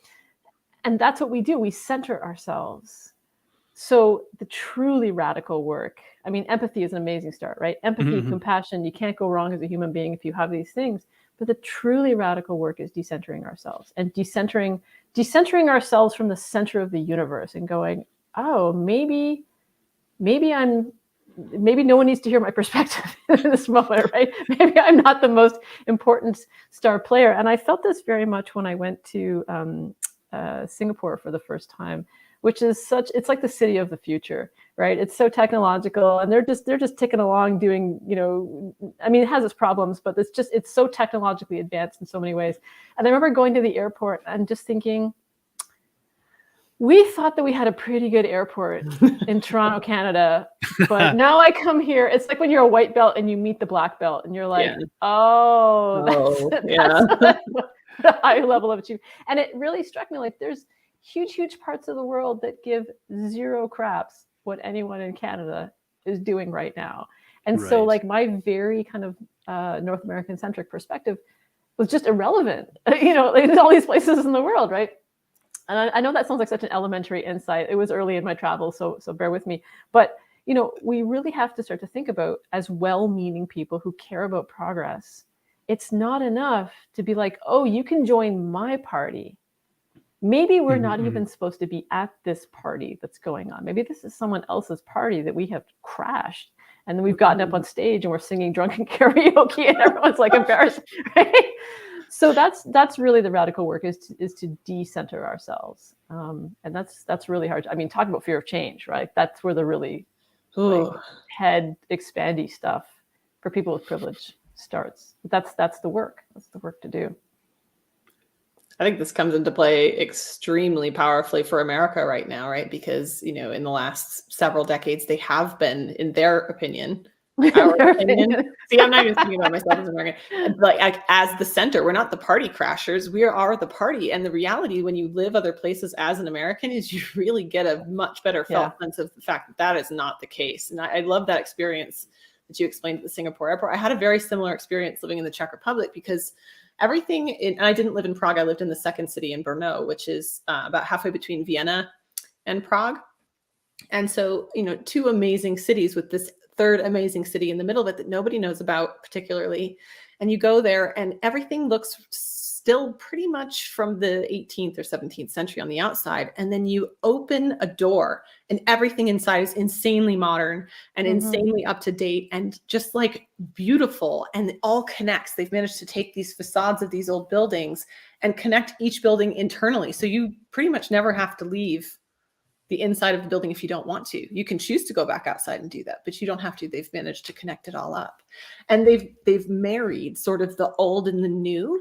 And that's what we do. We center ourselves. So the truly radical work, I mean, empathy is an amazing start, right? Empathy, compassion, you can't go wrong as a human being if you have these things. But the truly radical work is decentering ourselves and decentering ourselves from the center of the universe and going, oh, maybe no one needs to hear my perspective in this moment, right? Maybe I'm not the most important star player. And I felt this very much when I went to Singapore for the first time, which is it's like the city of the future, right? It's so technological, and they're just ticking along doing, I mean, it has its problems, but it's so technologically advanced in so many ways. And I remember going to the airport and just thinking, we thought that we had a pretty good airport in Toronto, Canada, but now I come here. It's like when you're a white belt and you meet the black belt and you're like, that's a high level of achievement. And it really struck me like there's huge parts of the world that give zero craps what anyone in Canada is doing right now. And so like my very kind of North American centric perspective was just irrelevant, like all these places in the world, right? And I know that sounds like such an elementary insight. It was early in my travel, so bear with me. But, we really have to start to think about, as well-meaning people who care about progress, it's not enough to be like, oh, you can join my party. Maybe we're not even supposed to be at this party that's going on. Maybe this is someone else's party that we have crashed. And then we've gotten up on stage and we're singing drunken karaoke and everyone's like embarrassed, right? So that's really the radical work is to decenter ourselves. And that's really hard. I mean, talk about fear of change, right? That's where the really head expandy stuff for people with privilege starts. That's the work. That's the work to do. I think this comes into play extremely powerfully for America right now, right? Because, in the last several decades, they have been, in their opinion, our opinion. See, I'm not even thinking about myself as American. Like as the center, we're not the party crashers. We are the party. And the reality when you live other places as an American is you really get a much better felt sense of the fact that is not the case. And I love that experience that you explained at the Singapore airport. I had a very similar experience living in the Czech Republic because and I didn't live in Prague. I lived in the second city in Brno, which is about halfway between Vienna and Prague. And so, two amazing cities with this third amazing city in the middle of it that nobody knows about particularly. And you go there and everything looks still pretty much from the 18th or 17th century on the outside. And then you open a door and everything inside is insanely modern and insanely up to date and just like beautiful. And it all connects. They've managed to take these facades of these old buildings and connect each building internally. So you pretty much never have to leave the inside of the building if you don't want to. You can choose to go back outside and do that, but you don't have to. They've managed to connect it all up. And they've married sort of the old and the new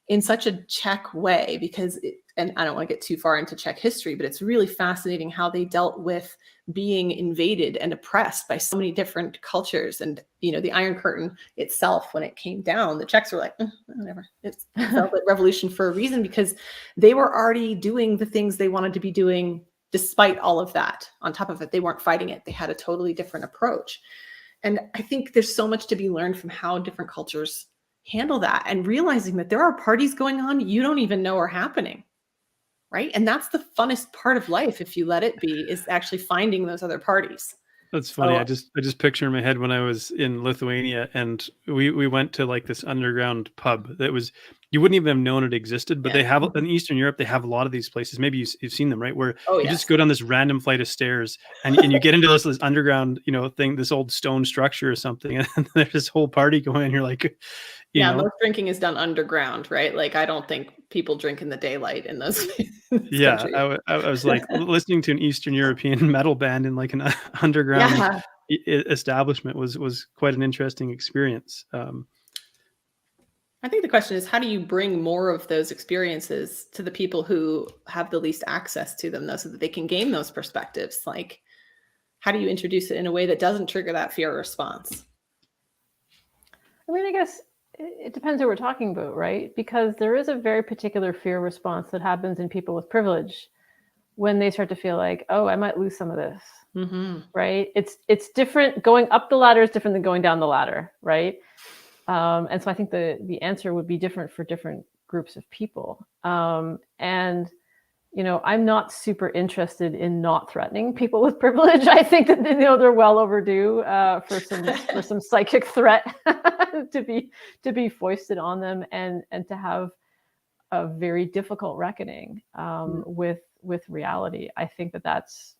in such a Czech way because, and I don't want to get too far into Czech history, but it's really fascinating how they dealt with being invaded and oppressed by so many different cultures. And, the Iron Curtain itself, when it came down, the Czechs were like, whatever. It's a revolution for a reason because they were already doing the things they wanted to be doing despite all of that. On top of it, they weren't fighting it. They had a totally different approach. And I think there's so much to be learned from how different cultures handle that and realizing that there are parties going on you don't even know are happening, right? And that's the funnest part of life, if you let it be, is actually finding those other parties. That's funny. I just picture in my head when I was in Lithuania and we went to like this underground pub that was, you wouldn't even have known it existed, but they have in Eastern Europe, they have a lot of these places. Maybe you've seen them, right? Where you just go down this random flight of stairs and you get into this underground, thing, this old stone structure or something. And there's this whole party going and you're like, you know. Most drinking is done underground, right? Like, I don't think people drink in the daylight in those. Yeah. I was like listening to an Eastern European metal band in like an underground establishment was quite an interesting experience. I think the question is, how do you bring more of those experiences to the people who have the least access to them, though, so that they can gain those perspectives? Like, how do you introduce it in a way that doesn't trigger that fear response? I mean, I guess it depends who we're talking about, right? Because there is a very particular fear response that happens in people with privilege, when they start to feel like, oh, I might lose some of this. Mm-hmm. Right? It's different. Going up the ladder is different than going down the ladder, right? And so I think the answer would be different for different groups of people. And I'm not super interested in not threatening people with privilege. I think that they're well overdue for some psychic threat to be foisted on them, and to have a very difficult reckoning with reality. I think that that's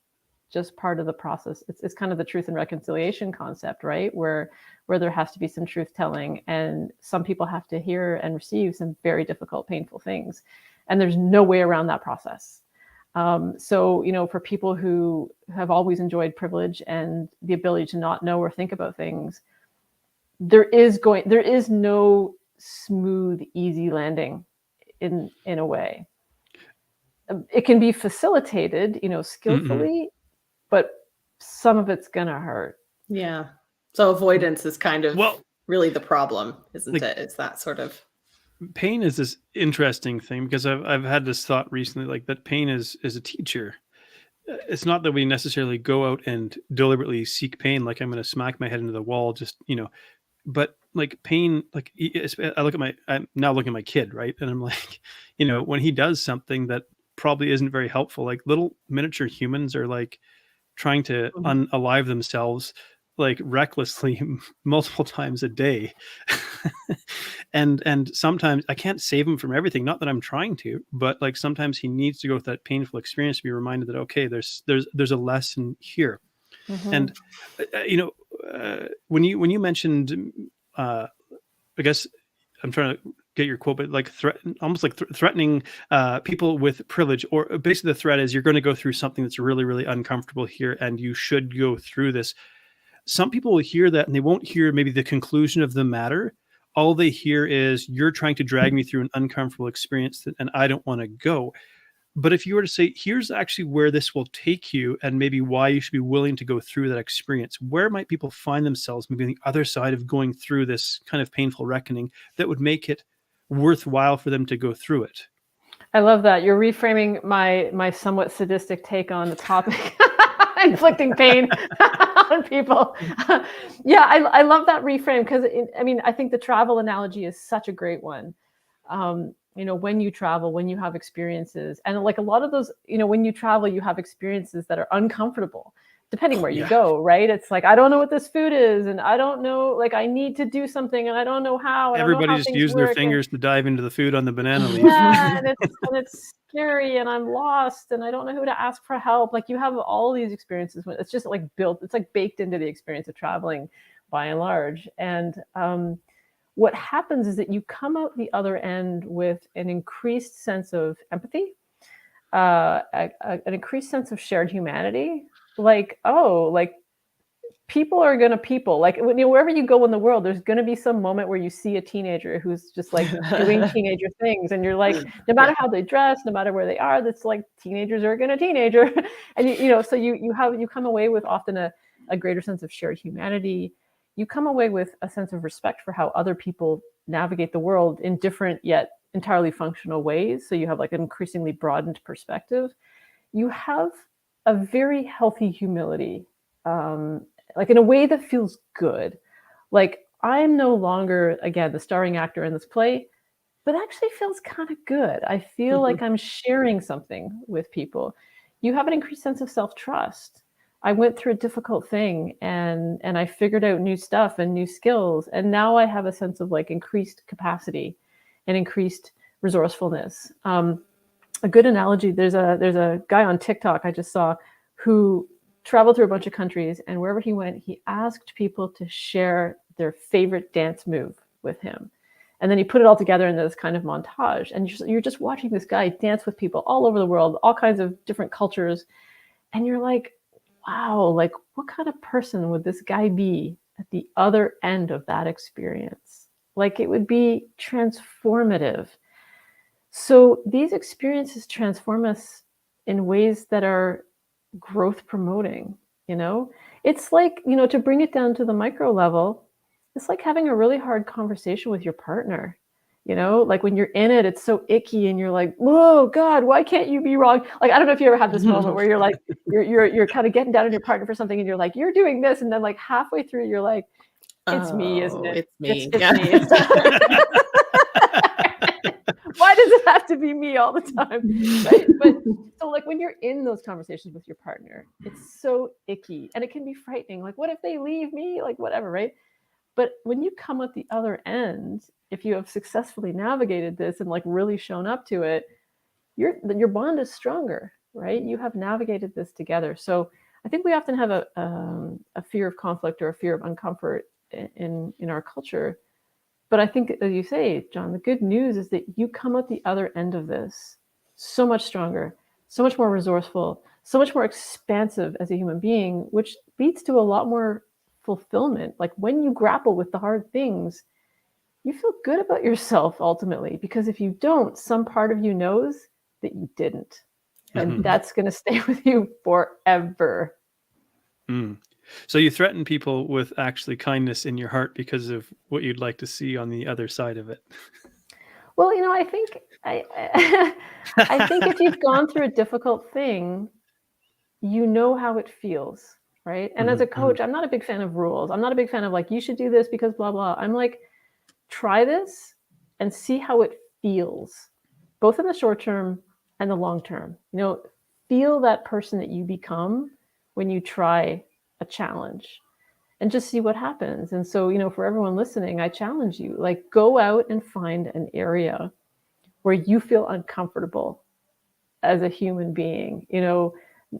just part of the process. It's kind of the truth and reconciliation concept, right? Where there has to be some truth telling, and some people have to hear and receive some very difficult, painful things. And there's no way around that process. So, for people who have always enjoyed privilege and the ability to not know or think about things, there is no smooth, easy landing in a way. It can be facilitated, skillfully, but some of it's gonna hurt. Yeah. So avoidance is kind of really the problem, isn't it? It's that sort of pain is this interesting thing, because I've had this thought recently, like that pain is a teacher. It's not that we necessarily go out and deliberately seek pain, like I'm going to smack my head into the wall, just, but like pain, like I'm now looking at my kid, right? And I'm like, when he does something that probably isn't very helpful, like little miniature humans are like trying to unalive themselves like recklessly multiple times a day. and sometimes I can't save him from everything, not that I'm trying to, but like sometimes he needs to go through that painful experience to be reminded that, okay, there's a lesson here. And when you mentioned I guess I'm trying to get your quote, but like almost like threatening people with privilege, or basically the threat is you're going to go through something that's really, really uncomfortable here, and you should go through this. Some people will hear that and they won't hear maybe the conclusion of the matter. All they hear is, you're trying to drag me through an uncomfortable experience and I don't want to go. But if you were to say, here's actually where this will take you and maybe why you should be willing to go through that experience, where might people find themselves maybe on the other side of going through this kind of painful reckoning that would make it worthwhile for them to go through it? I love that. You're reframing my somewhat sadistic take on the topic. Inflicting pain on people. Yeah, I love that reframe, because I think the travel analogy is such a great one. When you travel, when you have experiences, and like a lot of those, when you travel, you have experiences that are uncomfortable, depending where you go, right? It's like, I don't know what this food is, and I don't know, like I need to do something and I don't know how. Everybody just using their fingers to dive into the food on the banana leaf. Yeah, and it's scary, and I'm lost, and I don't know who to ask for help. Like, you have all these experiences when it's just like it's like baked into the experience of traveling by and large. And what happens is that you come out the other end with an increased sense of empathy, an increased sense of shared humanity. Like, people are going to people. Like, wherever you go in the world, there's going to be some moment where you see a teenager who's just like doing teenager things. And you're like, no matter how they dress, no matter where they are, that's like, teenagers are going to teenager. And, so you come away with often a greater sense of shared humanity. You come away with a sense of respect for how other people navigate the world in different yet entirely functional ways. So you have like an increasingly broadened perspective. You have a very healthy humility, like in a way that feels good. Like, I'm no longer, again, the starring actor in this play, but actually feels kind of good. I feel like I'm sharing something with people. You have an increased sense of self-trust. I went through a difficult thing and I figured out new stuff and new skills. And now I have a sense of like increased capacity and increased resourcefulness. A good analogy, there's a guy on TikTok I just saw who traveled through a bunch of countries, and wherever he went, he asked people to share their favorite dance move with him. And then he put it all together in this kind of montage. And you're just watching this guy dance with people all over the world, all kinds of different cultures. And you're like, wow, like what kind of person would this guy be at the other end of that experience? Like, it would be transformative. So these experiences transform us in ways that are growth promoting. It's like, to bring it down to the micro level, it's like having a really hard conversation with your partner. You know, like when you're in it, it's so icky and you're like, whoa, God, why can't you be wrong? Like, I don't know if you ever had this moment where you're like, you're kind of getting down on your partner for something and you're like, you're doing this. And then like halfway through, you're like, it's me, isn't it? It's me. It's me. Why does it have to be me all the time? Right? But so like when you're in those conversations with your partner, it's so icky and it can be frightening. Like, what if they leave me? Like, whatever, right? But when you come at the other end, if you have successfully navigated this and like really shown up to it, your bond is stronger, right? You have navigated this together. So I think we often have a fear of conflict or a fear of uncomfort in our culture. But I think, as you say, John, the good news is that you come at the other end of this so much stronger, so much more resourceful, so much more expansive as a human being, which leads to a lot more fulfillment. Like when you grapple with the hard things, you feel good about yourself ultimately, because if you don't, some part of you knows that you didn't. And that's going to stay with you forever. So you threaten people with actually kindness in your heart because of what you'd like to see on the other side of it. Well, you know, I think I think if you've gone through a difficult thing, you know how it feels, right? And as a coach, I'm not a big fan of rules. I'm not a big fan of like, you should do this because blah, blah. I'm like, try this and see how it feels, both in the short term and the long term. You know, feel that person that you become when you try a challenge and just see what happens. And so, you know, for everyone listening, I challenge you, like, go out and find an area where you feel uncomfortable as a human being. You know,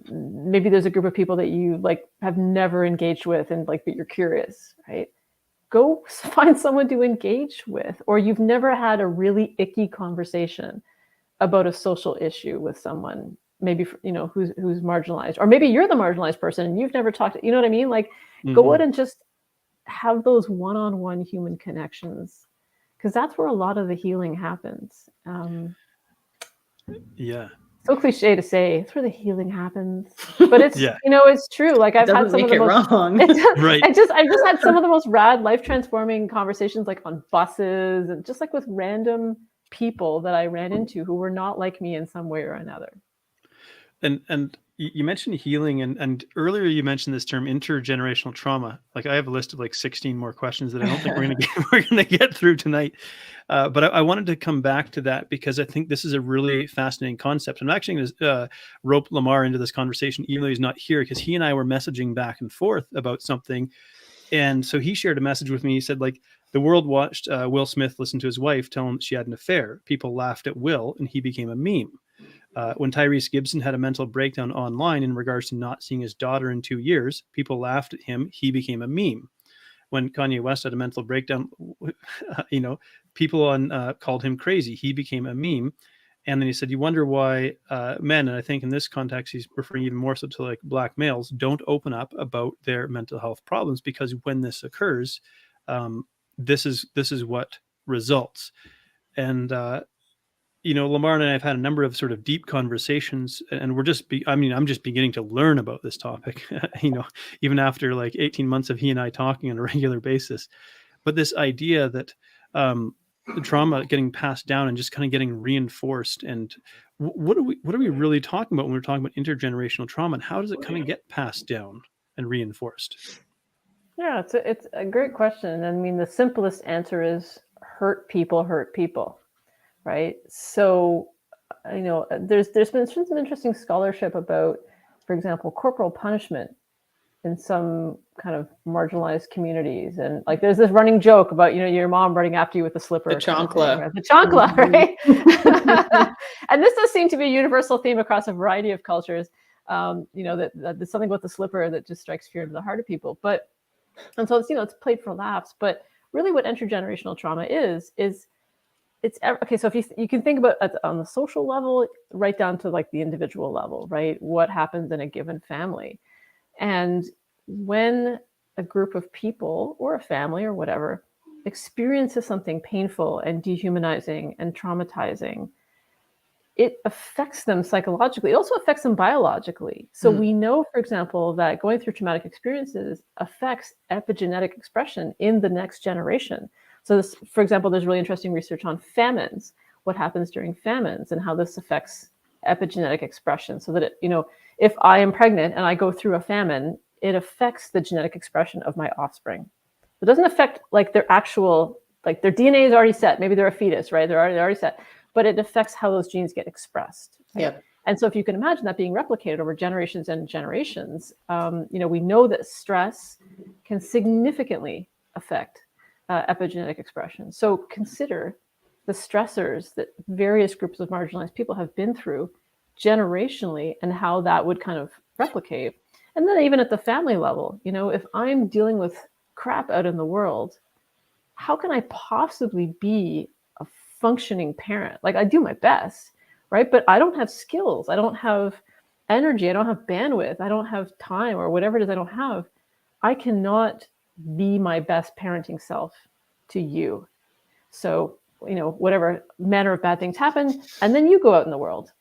maybe there's a group of people that you like have never engaged with and like, but you're curious, right? Go find someone to engage with, or you've never had a really icky conversation about a social issue with someone, maybe, you know, who's marginalized, or maybe you're the marginalized person and you've never talked to, you know what I mean? Like, go out and just have those one-on-one human connections, because that's where a lot of the healing happens. So cliche to say, it's where the healing happens, but it's, you know, it's true. Like I've had some of the most wrong. Right. I just had some of the most rad, life transforming conversations, like on buses and just like with random people that I ran into who were not like me in some way or another. And you mentioned healing, and earlier you mentioned this term intergenerational trauma. Like I have a list of like 16 more questions that I don't think we're gonna get through tonight. But I wanted to come back to that because I think this is a really fascinating concept. I'm actually going to rope Lamar into this conversation, even though he's not here, because he and I were messaging back and forth about something. And so he shared a message with me. He said, like, the world watched Will Smith listen to his wife tell him that she had an affair. People laughed at Will, and he became a meme. When Tyrese Gibson had a mental breakdown online in regards to not seeing his daughter in 2 years, people laughed at him. He became a meme. When Kanye West had a mental breakdown, you know, people called him crazy. He became a meme. And then he said, you wonder why men, and I think in this context, he's referring even more so to like Black males, don't open up about their mental health problems, because when this occurs, this is what results. And, you know, Lamar and I have had a number of sort of deep conversations, and I'm just beginning to learn about this topic, you know, even after like 18 months of he and I talking on a regular basis. But this idea that the trauma getting passed down and just kind of getting reinforced, and what are we really talking about when we're talking about intergenerational trauma, and how does it kind of get passed down and reinforced? Yeah, it's a great question. I mean, the simplest answer is hurt people, right? So, you know, there's been some interesting scholarship about, for example, corporal punishment in some kind of marginalized communities. And like, there's this running joke about, you know, your mom running after you with the slipper. The chancla. The chancla, right? And this does seem to be a universal theme across a variety of cultures. You know, that there's something about the slipper that just strikes fear into the heart of people. But, and so it's, you know, it's played for laughs, but really what intergenerational trauma is it's okay. So if you can think about it on the social level, right down to like the individual level, right? What happens in a given family. And when a group of people or a family or whatever experiences something painful and dehumanizing and traumatizing, it affects them psychologically. It also affects them biologically. So we know, for example, that going through traumatic experiences affects epigenetic expression in the next generation. So this, for example, there's really interesting research on famines, what happens during famines and how this affects epigenetic expression. So that, it, if I am pregnant and I go through a famine, it affects the genetic expression of my offspring. It doesn't affect like their actual, like their DNA is already set. Maybe they're a fetus, right? They're already set, but it affects how those genes get expressed. Right? Yep. And so if you can imagine that being replicated over generations and generations, we know that stress can significantly affect epigenetic expression. So consider the stressors that various groups of marginalized people have been through generationally and how that would kind of replicate. And then even at the family level, if I'm dealing with crap out in the world, how can I possibly be a functioning parent? Like I do my best, right? But I don't have skills. I don't have energy. I don't have bandwidth. I don't have time or whatever it is I don't have. I cannot be my best parenting self to you. So, whatever manner of bad things happen, and then you go out in the world.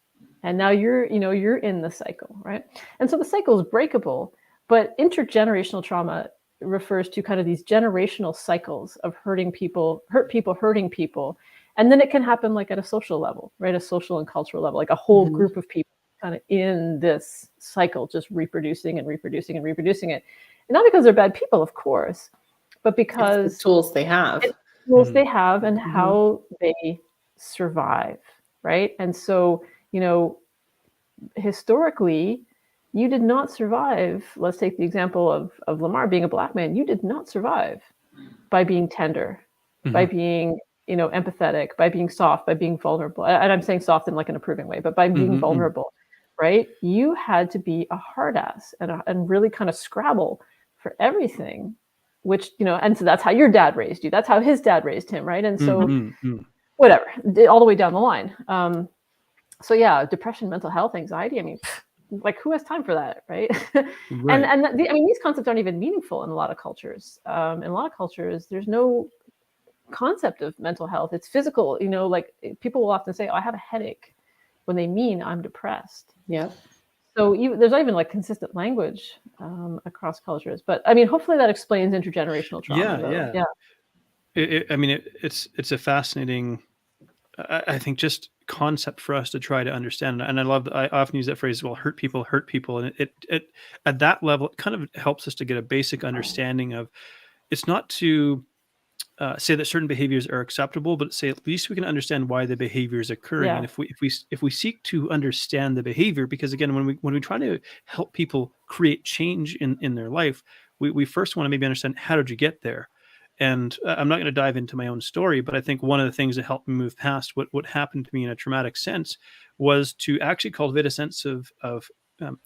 And now you're in the cycle, right? And so the cycle is breakable, but intergenerational trauma refers to kind of these generational cycles of hurting people, hurting people. And then it can happen like at a social level, right? A social and cultural level, like a whole group of people kind of in this cycle, just reproducing and reproducing and reproducing it. And not because they're bad people, of course, but because it's the tools they have. They have and how they survive, right? And so, historically, you did not survive. Let's take the example of Lamar being a Black man. You did not survive by being tender, by being, empathetic, by being soft, by being vulnerable. And I'm saying soft in like an approving way, but by being vulnerable, right? You had to be a hard ass and really kind of scrabble for everything, which, and so that's how your dad raised you. That's how his dad raised him, right? And so whatever, all the way down the line. So yeah, depression, mental health, anxiety. I mean, like who has time for that, right? Right. And these concepts aren't even meaningful in a lot of cultures. In a lot of cultures, there's no concept of mental health. It's physical. Like people will often say, "Oh, I have a headache," when they mean I'm depressed. Yeah. So there's not even like consistent language across cultures. But I mean, hopefully that explains intergenerational trauma. Yeah. It's a fascinating, I think, just concept for us to try to understand. And I often use that phrase, well, hurt people. And it at that level, it kind of helps us to get a basic understanding of, it's not to say that certain behaviors are acceptable, but say at least we can understand why the behavior is occurring. Yeah. And if we seek to understand the behavior, because again, when we try to help people create change in their life, we first want to maybe understand, how did you get there? And I'm not going to dive into my own story, but I think one of the things that helped me move past what happened to me in a traumatic sense was to actually cultivate a sense of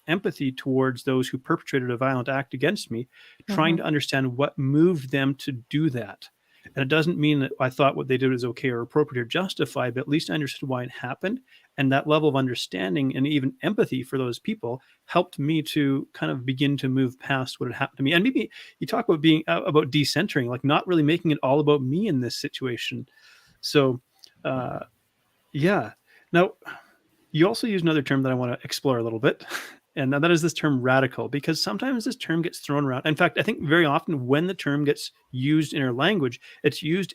empathy towards those who perpetrated a violent act against me, trying to understand what moved them to do that. And it doesn't mean that I thought what they did was okay or appropriate or justified, but at least I understood why it happened. And that level of understanding and even empathy for those people helped me to kind of begin to move past what had happened to me. And maybe you talk about being about decentering, like not really making it all about me in this situation. So, yeah. Now, you also use another term that I want to explore a little bit. And that is this term radical, because sometimes this term gets thrown around. In fact, I think very often when the term gets used in our language, it's used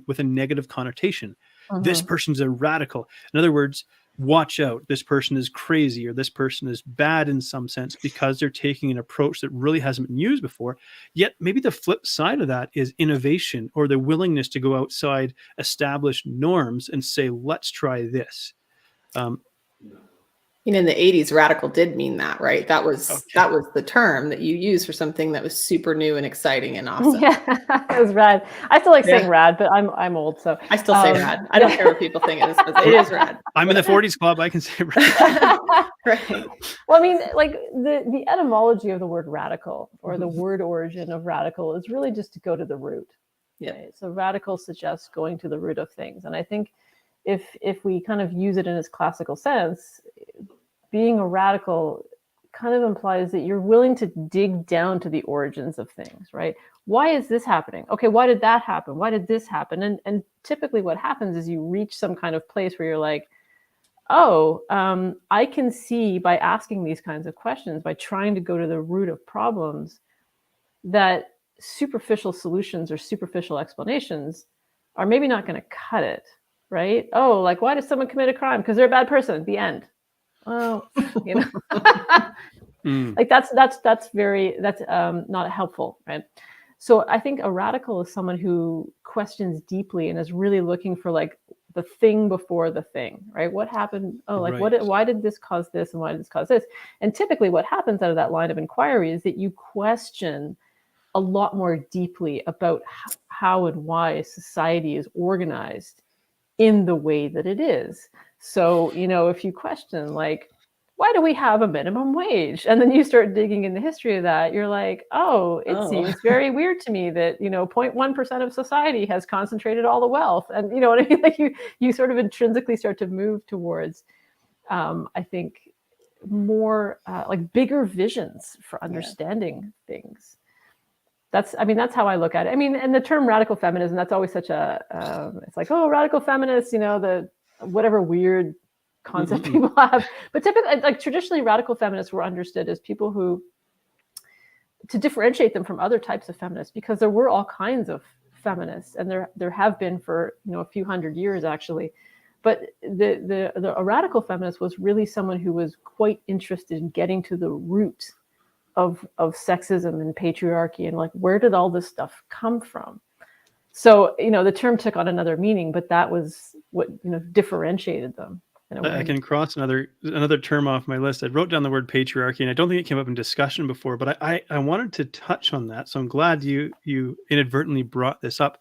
with a negative connotation. This person's a radical. In other words, watch out. This person is crazy, or this person is bad in some sense because they're taking an approach that really hasn't been used before. Yet maybe the flip side of that is innovation, or the willingness to go outside established norms and say, let's try this. In the 80s, radical did mean that, right? That was the term that you used for something that was super new and exciting and awesome. Yeah, it was rad. I still like saying rad, but I'm old, so I still say rad. I don't care what people think it is, but it is rad. I'm in the 40s club. I can say rad. Right. Well, I mean, like the etymology of the word radical, or the word origin of radical, is really just to go to the root. Yeah. Right? So radical suggests going to the root of things, and I think if we kind of use it in its classical sense, being a radical kind of implies that you're willing to dig down to the origins of things, right? Why is this happening? Okay, why did that happen? Why did this happen? And typically what happens is you reach some kind of place where you're like, oh, I can see by asking these kinds of questions, by trying to go to the root of problems, that superficial solutions or superficial explanations are maybe not going to cut it, right? Oh, like, why does someone commit a crime? Because they're a bad person. The end. Well, you know, like that's not helpful, right? So I think a radical is someone who questions deeply and is really looking for like the thing before the thing, right? What happened? Oh, like why did this cause this, and why did this cause this? And typically what happens out of that line of inquiry is that you question a lot more deeply about how and why society is organized in the way that it is. So, you know, if you question like, why do we have a minimum wage? And then you start digging in the history of that, you're like, oh, it seems very weird to me that, you know, 0.1% of society has concentrated all the wealth. And you know what I mean? Like you sort of intrinsically start to move towards, I think, more like bigger visions for understanding things. That's how I look at it. I mean, and the term radical feminism, that's always such a, it's like, oh, radical feminists, you know, the whatever weird concept people have. But typically, like traditionally, radical feminists were understood as people who, to differentiate them from other types of feminists, because there were all kinds of feminists, and there have been for, you know, a few hundred years actually. But a radical feminist was really someone who was quite interested in getting to the root of sexism and patriarchy, and like, where did all this stuff come from? So, you know, the term took on another meaning, but that was what, you know, differentiated them. I can cross another term off my list. I wrote down the word patriarchy, and I don't think it came up in discussion before, but I wanted to touch on that. So I'm glad you inadvertently brought this up,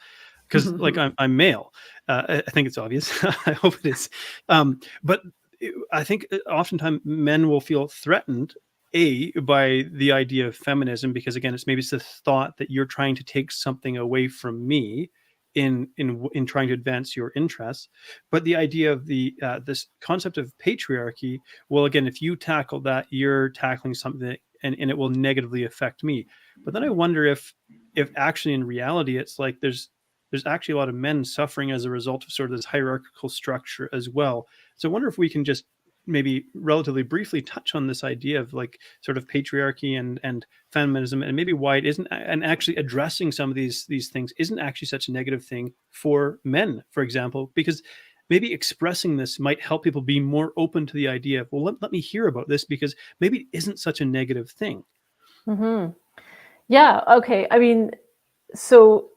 because like I'm male. I think it's obvious. I hope it is. But I think oftentimes men will feel threatened by the idea of feminism, because again, maybe it's the thought that you're trying to take something away from me in trying to advance your interests. But the idea of this concept of patriarchy, well, again, if you tackle that, you're tackling something and it will negatively affect me. But then I wonder if actually in reality it's like there's actually a lot of men suffering as a result of sort of this hierarchical structure as well. So I wonder if we can just maybe relatively briefly touch on this idea of like sort of patriarchy and feminism, and maybe why it isn't, and actually addressing some of these things isn't actually such a negative thing for men, for example, because maybe expressing this might help people be more open to the idea of, well, let me hear about this, because maybe it isn't such a negative thing. Yeah. Okay. I mean, so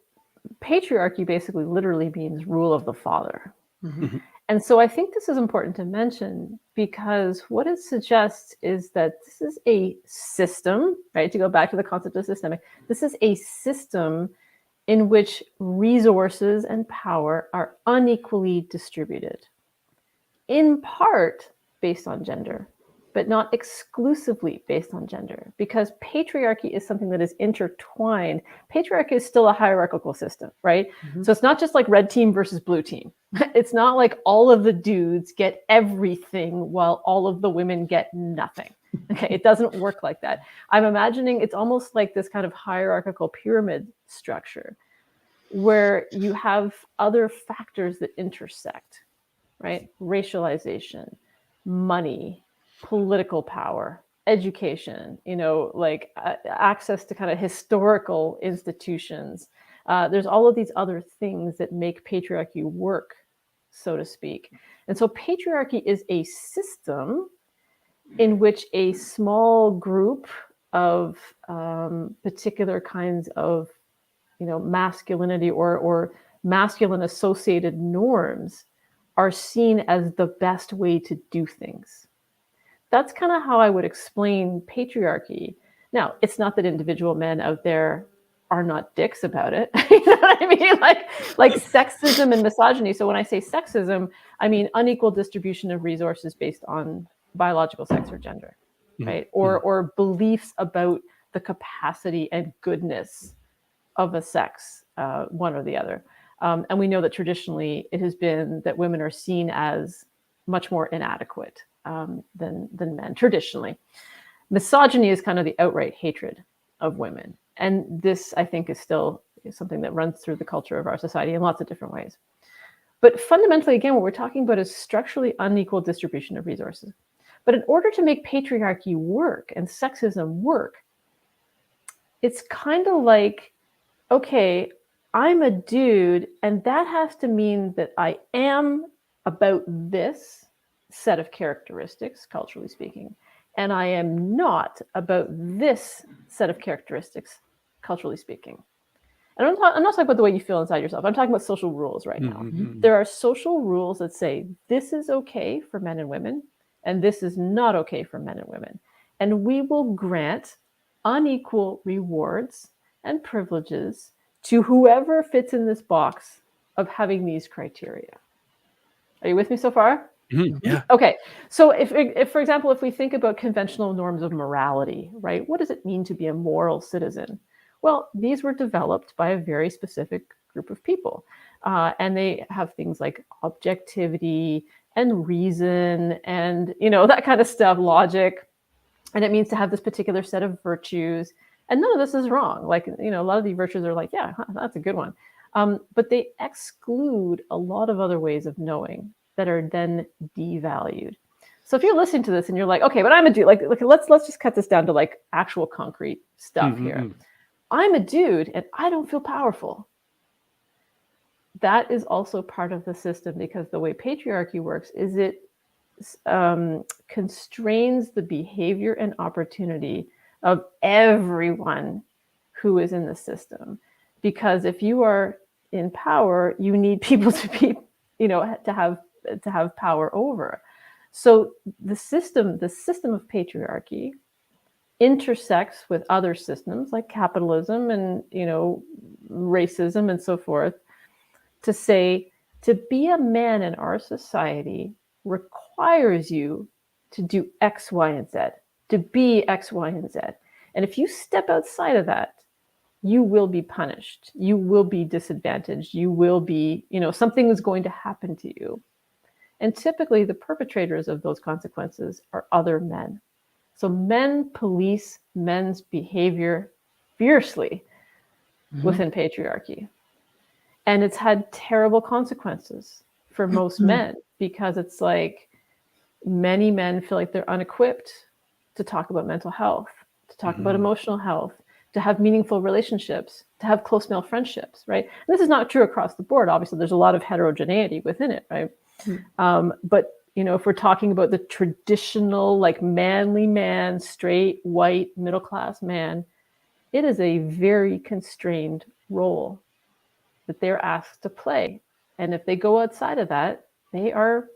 patriarchy basically literally means rule of the father. And so I think this is important to mention, because what it suggests is that this is a system, right? To go back to the concept of systemic, this is a system in which resources and power are unequally distributed, in part based on gender, but not exclusively based on gender, because patriarchy is something that is intertwined. Patriarchy is still a hierarchical system, right? So it's not just like red team versus blue team. It's not like all of the dudes get everything while all of the women get nothing. Okay, it doesn't work like that. I'm imagining it's almost like this kind of hierarchical pyramid structure where you have other factors that intersect, right? Racialization, money, political power, education, you know, like access to kind of historical institutions. There's all of these other things that make patriarchy work, so to speak. And so patriarchy is a system in which a small group of particular kinds of, you know, masculinity or masculine associated norms are seen as the best way to do things. That's kind of how I would explain patriarchy. Now, it's not that individual men out there are not dicks about it. You know what I mean? Like sexism and misogyny. So when I say sexism, I mean unequal distribution of resources based on biological sex or gender, right? Or beliefs about the capacity and goodness of a sex, one or the other. And we know that traditionally it has been that women are seen as much more inadequate than men traditionally. Misogyny is kind of the outright hatred of women. And this, I think, is still something that runs through the culture of our society in lots of different ways. But fundamentally, again, what we're talking about is structurally unequal distribution of resources. But in order to make patriarchy work and sexism work, it's kind of like, okay, I'm a dude, and that has to mean that I am about this set of characteristics, culturally speaking, and I am not about this set of characteristics, culturally speaking. And I'm not talking about the way you feel inside yourself. I'm talking about social rules right now. There are social rules that say this is okay for men and women, and this is not okay for men and women. And we will grant unequal rewards and privileges to whoever fits in this box of having these criteria. Are you with me so far? Yeah. Okay. So if, for example, if we think about conventional norms of morality, right? What does it mean to be a moral citizen? Well, these were developed by a very specific group of people. And they have things like objectivity and reason and, that kind of stuff, logic. And it means to have this particular set of virtues. And none of this is wrong. Like, a lot of the virtues are like, yeah, that's a good one. But they exclude a lot of other ways of knowing that are then devalued. So if you're listening to this and you're like, okay, but I'm a dude, like let's just cut this down to like actual concrete stuff here. I'm a dude and I don't feel powerful. That is also part of the system, because the way patriarchy works is it constrains the behavior and opportunity of everyone who is in the system. Because if you are in power, you need people to be, to have power over. So the system of patriarchy intersects with other systems like capitalism and, racism and so forth, to say to be a man in our society requires you to do X, Y, and Z, to be X, Y, and Z. And if you step outside of that, you will be punished. You will be disadvantaged. You will be, something is going to happen to you. And typically the perpetrators of those consequences are other men. So men police men's behavior fiercely within patriarchy. And it's had terrible consequences for most men, because it's like many men feel like they're unequipped to talk about mental health, to talk about emotional health, to have meaningful relationships, to have close male friendships, right? And this is not true across the board. Obviously, there's a lot of heterogeneity within it, right? But, if we're talking about the traditional, like manly man, straight, white, middle-class man, it is a very constrained role that they're asked to play. And if they go outside of that, they are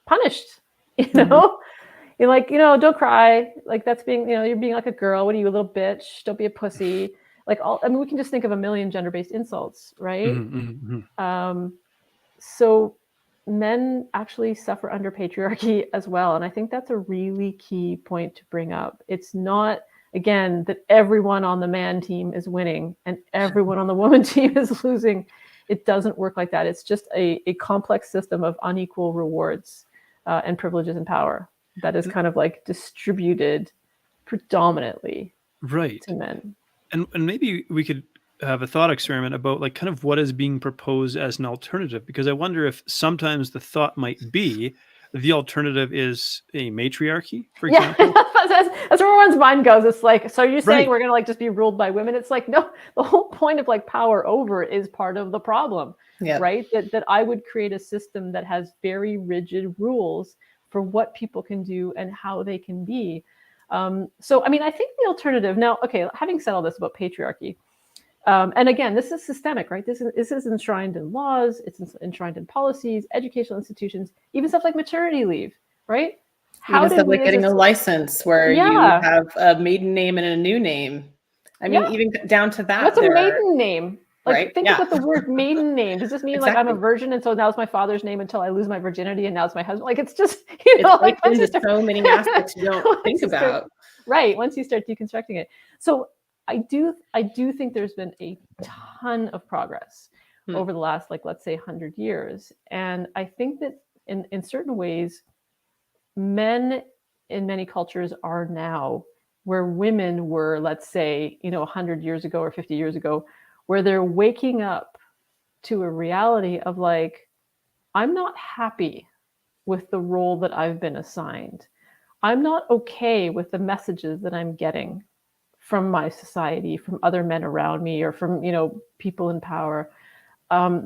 punished, You're like, don't cry. Like that's being, you're being like a girl. What are you, a little bitch? Don't be a pussy. Like we can just think of a million gender-based insults, right? So men actually suffer under patriarchy as well. And I think that's a really key point to bring up. It's not, again, that everyone on the man team is winning and everyone on the woman team is losing. It doesn't work like that. It's just a complex system of unequal rewards and privileges and power that is kind of like distributed predominantly to men. And maybe we could have a thought experiment about like kind of what is being proposed as an alternative, because I wonder if sometimes the thought might be the alternative is a matriarchy, for example. That's where everyone's mind goes. It's like, so you're saying we're going to like just be ruled by women? It's like, no, the whole point of like power over is part of the problem, right? That I would create a system that has very rigid rules for what people can do and how they can be. So, I mean, I think the alternative now, okay, having said all this about patriarchy, and again, this is systemic, right? This is enshrined in laws, it's enshrined in policies, educational institutions, even stuff like maternity leave, right? How did like getting a license where you have a maiden name and a new name. I mean, even down to that. What's a maiden name? Like, think about the word maiden name. Does this mean like I'm a virgin and so now it's my father's name until I lose my virginity and now it's my husband? Like, it's just, like so many aspects you don't think about. Right. Once you start deconstructing it. So I do think there's been a ton of progress over the last, like, let's say 100 years. And I think that in certain ways, men in many cultures are now where women were, let's say, 100 years ago or 50 years ago, where they're waking up to a reality of like, I'm not happy with the role that I've been assigned. I'm not okay with the messages that I'm getting from my society, from other men around me, or from, people in power.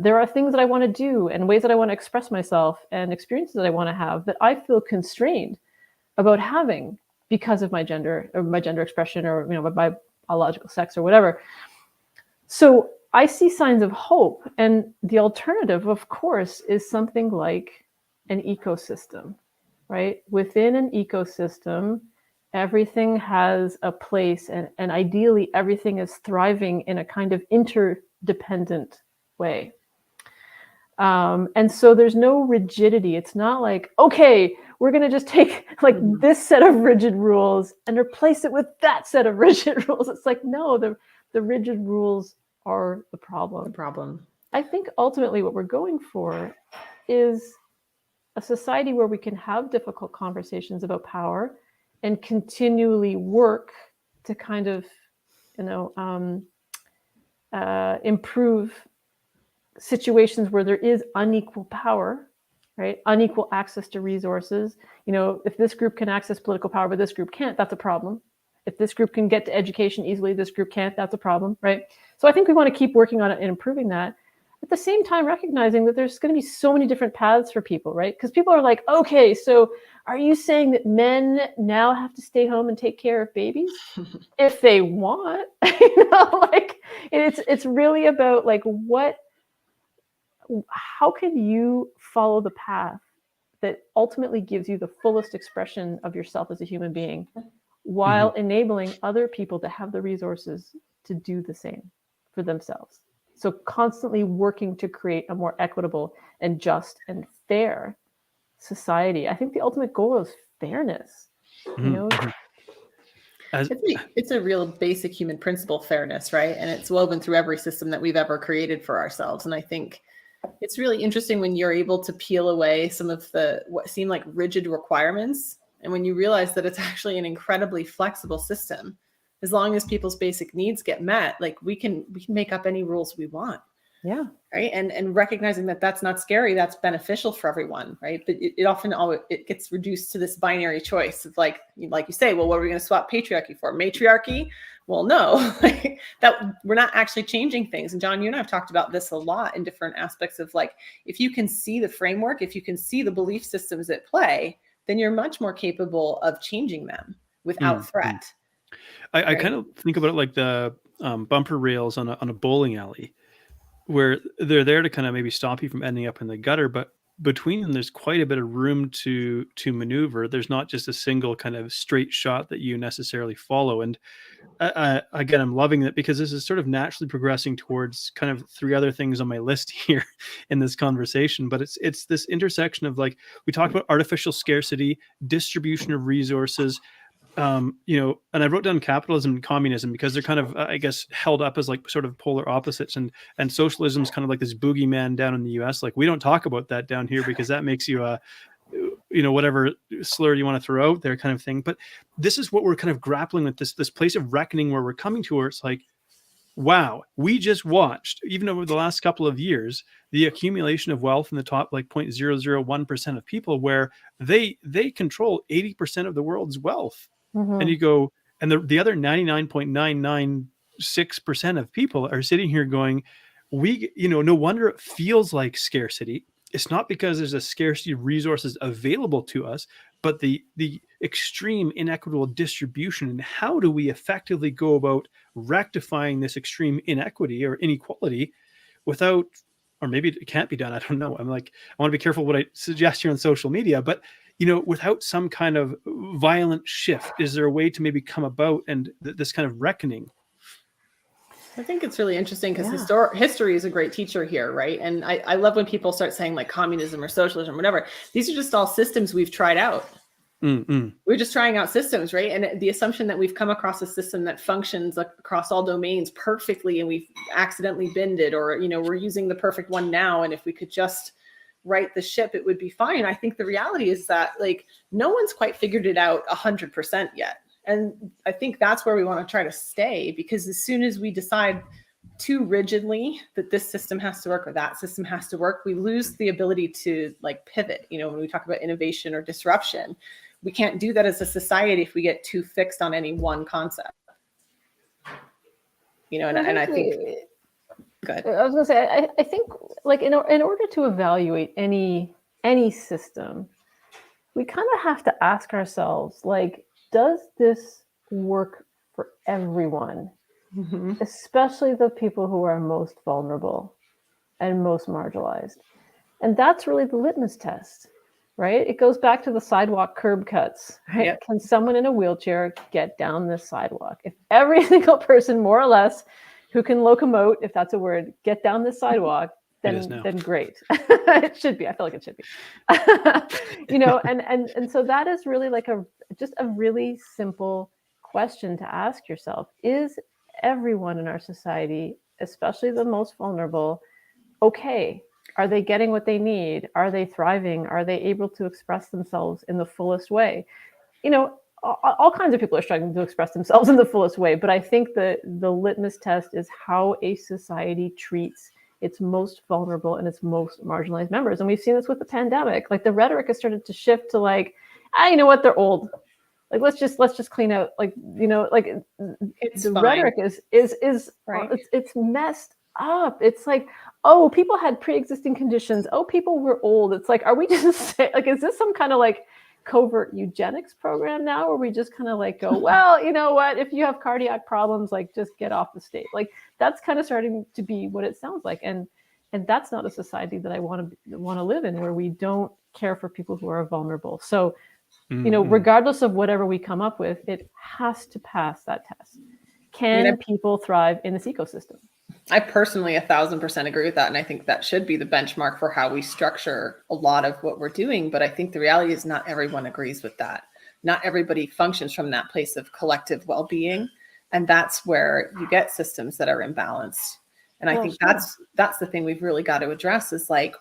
there are things that I want to do and ways that I want to express myself and experiences that I want to have that I feel constrained about having because of my gender or my gender expression or, my biological sex or whatever. So I see signs of hope. And the alternative, of course, is something like an ecosystem, right? Within an ecosystem, everything has a place, and ideally everything is thriving in a kind of interdependent way. And so there's no rigidity. It's not like, okay, we're going to just take like this set of rigid rules and replace it with that set of rigid rules. It's like, no, the rigid rules are the problem. I think ultimately what we're going for is a society where we can have difficult conversations about power and continually work to kind of, improve situations where there is unequal power, right? Unequal access to resources. If this group can access political power, but this group can't, that's a problem. If this group can get to education easily, this group can't, that's a problem, right? So I think we want to keep working on it and improving that. At the same time, recognizing that there's going to be so many different paths for people, right? Because people are like, okay, so are you saying that men now have to stay home and take care of babies if they want? It's really about like how can you follow the path that ultimately gives you the fullest expression of yourself as a human being while enabling other people to have the resources to do the same for themselves. So constantly working to create a more equitable and just and fair society. I think the ultimate goal is fairness. It's a real basic human principle, fairness, right? And it's woven through every system that we've ever created for ourselves. And I think it's really interesting when you're able to peel away some of what seem like rigid requirements. And when you realize that it's actually an incredibly flexible system, as long as people's basic needs get met, like we can make up any rules we want. Yeah. Right. And recognizing that that's not scary, that's beneficial for everyone. Right. But it often gets reduced to this binary choice of like you say, well, what are we going to swap patriarchy for? Matriarchy? Well, no, that we're not actually changing things. And John, you and I have talked about this a lot in different aspects of like, if you can see the framework, if you can see the belief systems at play, then you're much more capable of changing them without threat. I kind of think about it like the bumper rails on a bowling alley, where they're there to kind of maybe stop you from ending up in the gutter, but between them, there's quite a bit of room to maneuver. There's not just a single kind of straight shot that you necessarily follow. And again, I'm loving it because this is sort of naturally progressing towards kind of three other things on my list here in this conversation. But it's this intersection of like, we talked about artificial scarcity, distribution of resources, and I wrote down capitalism and communism because they're kind of, I guess, held up as like sort of polar opposites, and socialism is kind of like this boogeyman down in the US. Like we don't talk about that down here because that makes you whatever slur you want to throw out there kind of thing. But this is what we're kind of grappling with, this place of reckoning where we're coming to, where it's like, wow, we just watched, even over the last couple of years, the accumulation of wealth in the top like 0.001% of people, where they control 80% of the world's wealth. And you go, and the other 99.996% of people are sitting here going, no wonder it feels like scarcity. It's not because there's a scarcity of resources available to us, but the extreme inequitable distribution. And how do we effectively go about rectifying this extreme inequity or inequality without, or maybe it can't be done, I don't know. I want to be careful what I suggest here on social media, but without some kind of violent shift, is there a way to maybe come about and this kind of reckoning? I think it's really interesting because history is a great teacher here, right? And I love when people start saying like communism or socialism, whatever. These are just all systems we've tried out. We're just trying out systems, right? And the assumption that we've come across a system that functions across all domains perfectly, and we've accidentally binned it, or we're using the perfect one now, and if we could just right the ship, it would be fine. I think the reality is that like no one's quite figured it out 100% yet. And I think that's where we want to try to stay, because as soon as we decide too rigidly that this system has to work or that system has to work, we lose the ability to like pivot. When we talk about innovation or disruption, we can't do that as a society if we get too fixed on any one concept. And I think, Good. I was going to say, I think like in order to evaluate any system, we kind of have to ask ourselves, like, does this work for everyone, especially the people who are most vulnerable and most marginalized? And that's really the litmus test, right? It goes back to the sidewalk curb cuts, right? Yep. Can someone in a wheelchair get down this sidewalk? If every single person, more or less, who can locomote, if that's a word, get down this sidewalk, then great. It should be. I feel like it should be. And so that is really like just a really simple question to ask yourself. Is everyone in our society, especially the most vulnerable, okay? Are they getting what they need? Are they thriving? Are they able to express themselves in the fullest way? All kinds of people are struggling to express themselves in the fullest way, but I think the litmus test is how a society treats its most vulnerable and its most marginalized members. And we've seen this with the pandemic. Like the rhetoric has started to shift to like, you know what, they're old. Like let's just clean out, like, it's the fine. Rhetoric is right. It's messed up. It's like, oh, people had pre-existing conditions. Oh, people were old. It's like, are we just like, is this some kind of like covert eugenics program now, where we just kind of like go, well, you know what, if you have cardiac problems, like just get off the stage? Like that's kind of starting to be what it sounds like, and that's not a society that I want to live in, where we don't care for people who are vulnerable. So regardless of whatever we come up with, it has to pass that test. Can people thrive in this ecosystem? I personally 1,000% agree with that. And I think that should be the benchmark for how we structure a lot of what we're doing. But I think the reality is not everyone agrees with that. Not everybody functions from that place of collective well-being. And that's where you get systems that are imbalanced. And I think that's the thing we've really got to address, is like,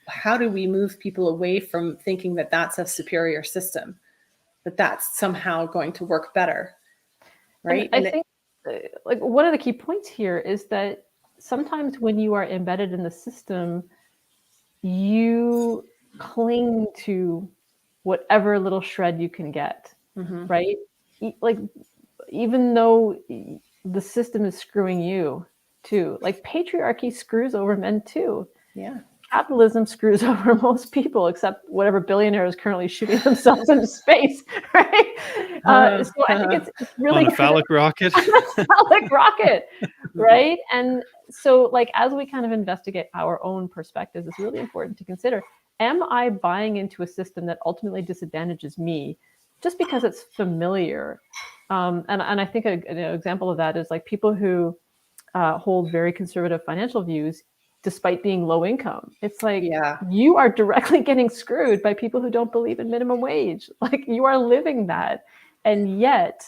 how do we move people away from thinking that that's a superior system, that that's somehow going to work better, right? And I think like one of the key points here is that sometimes when you are embedded in the system, you cling to whatever little shred you can get, right? Like, even though the system is screwing you too, like patriarchy screws over men too. Yeah. Capitalism screws over most people, except whatever billionaire is currently shooting themselves into space, right? So I think it's really on a phallic rocket. Phallic rocket, right? And so, like, as we kind of investigate our own perspectives, it's really important to consider: am I buying into a system that ultimately disadvantages me just because it's familiar? And I think an example of that is like people who hold very conservative financial views, despite being low income. It's like, you are directly getting screwed by people who don't believe in minimum wage. Like, you are living that. And yet,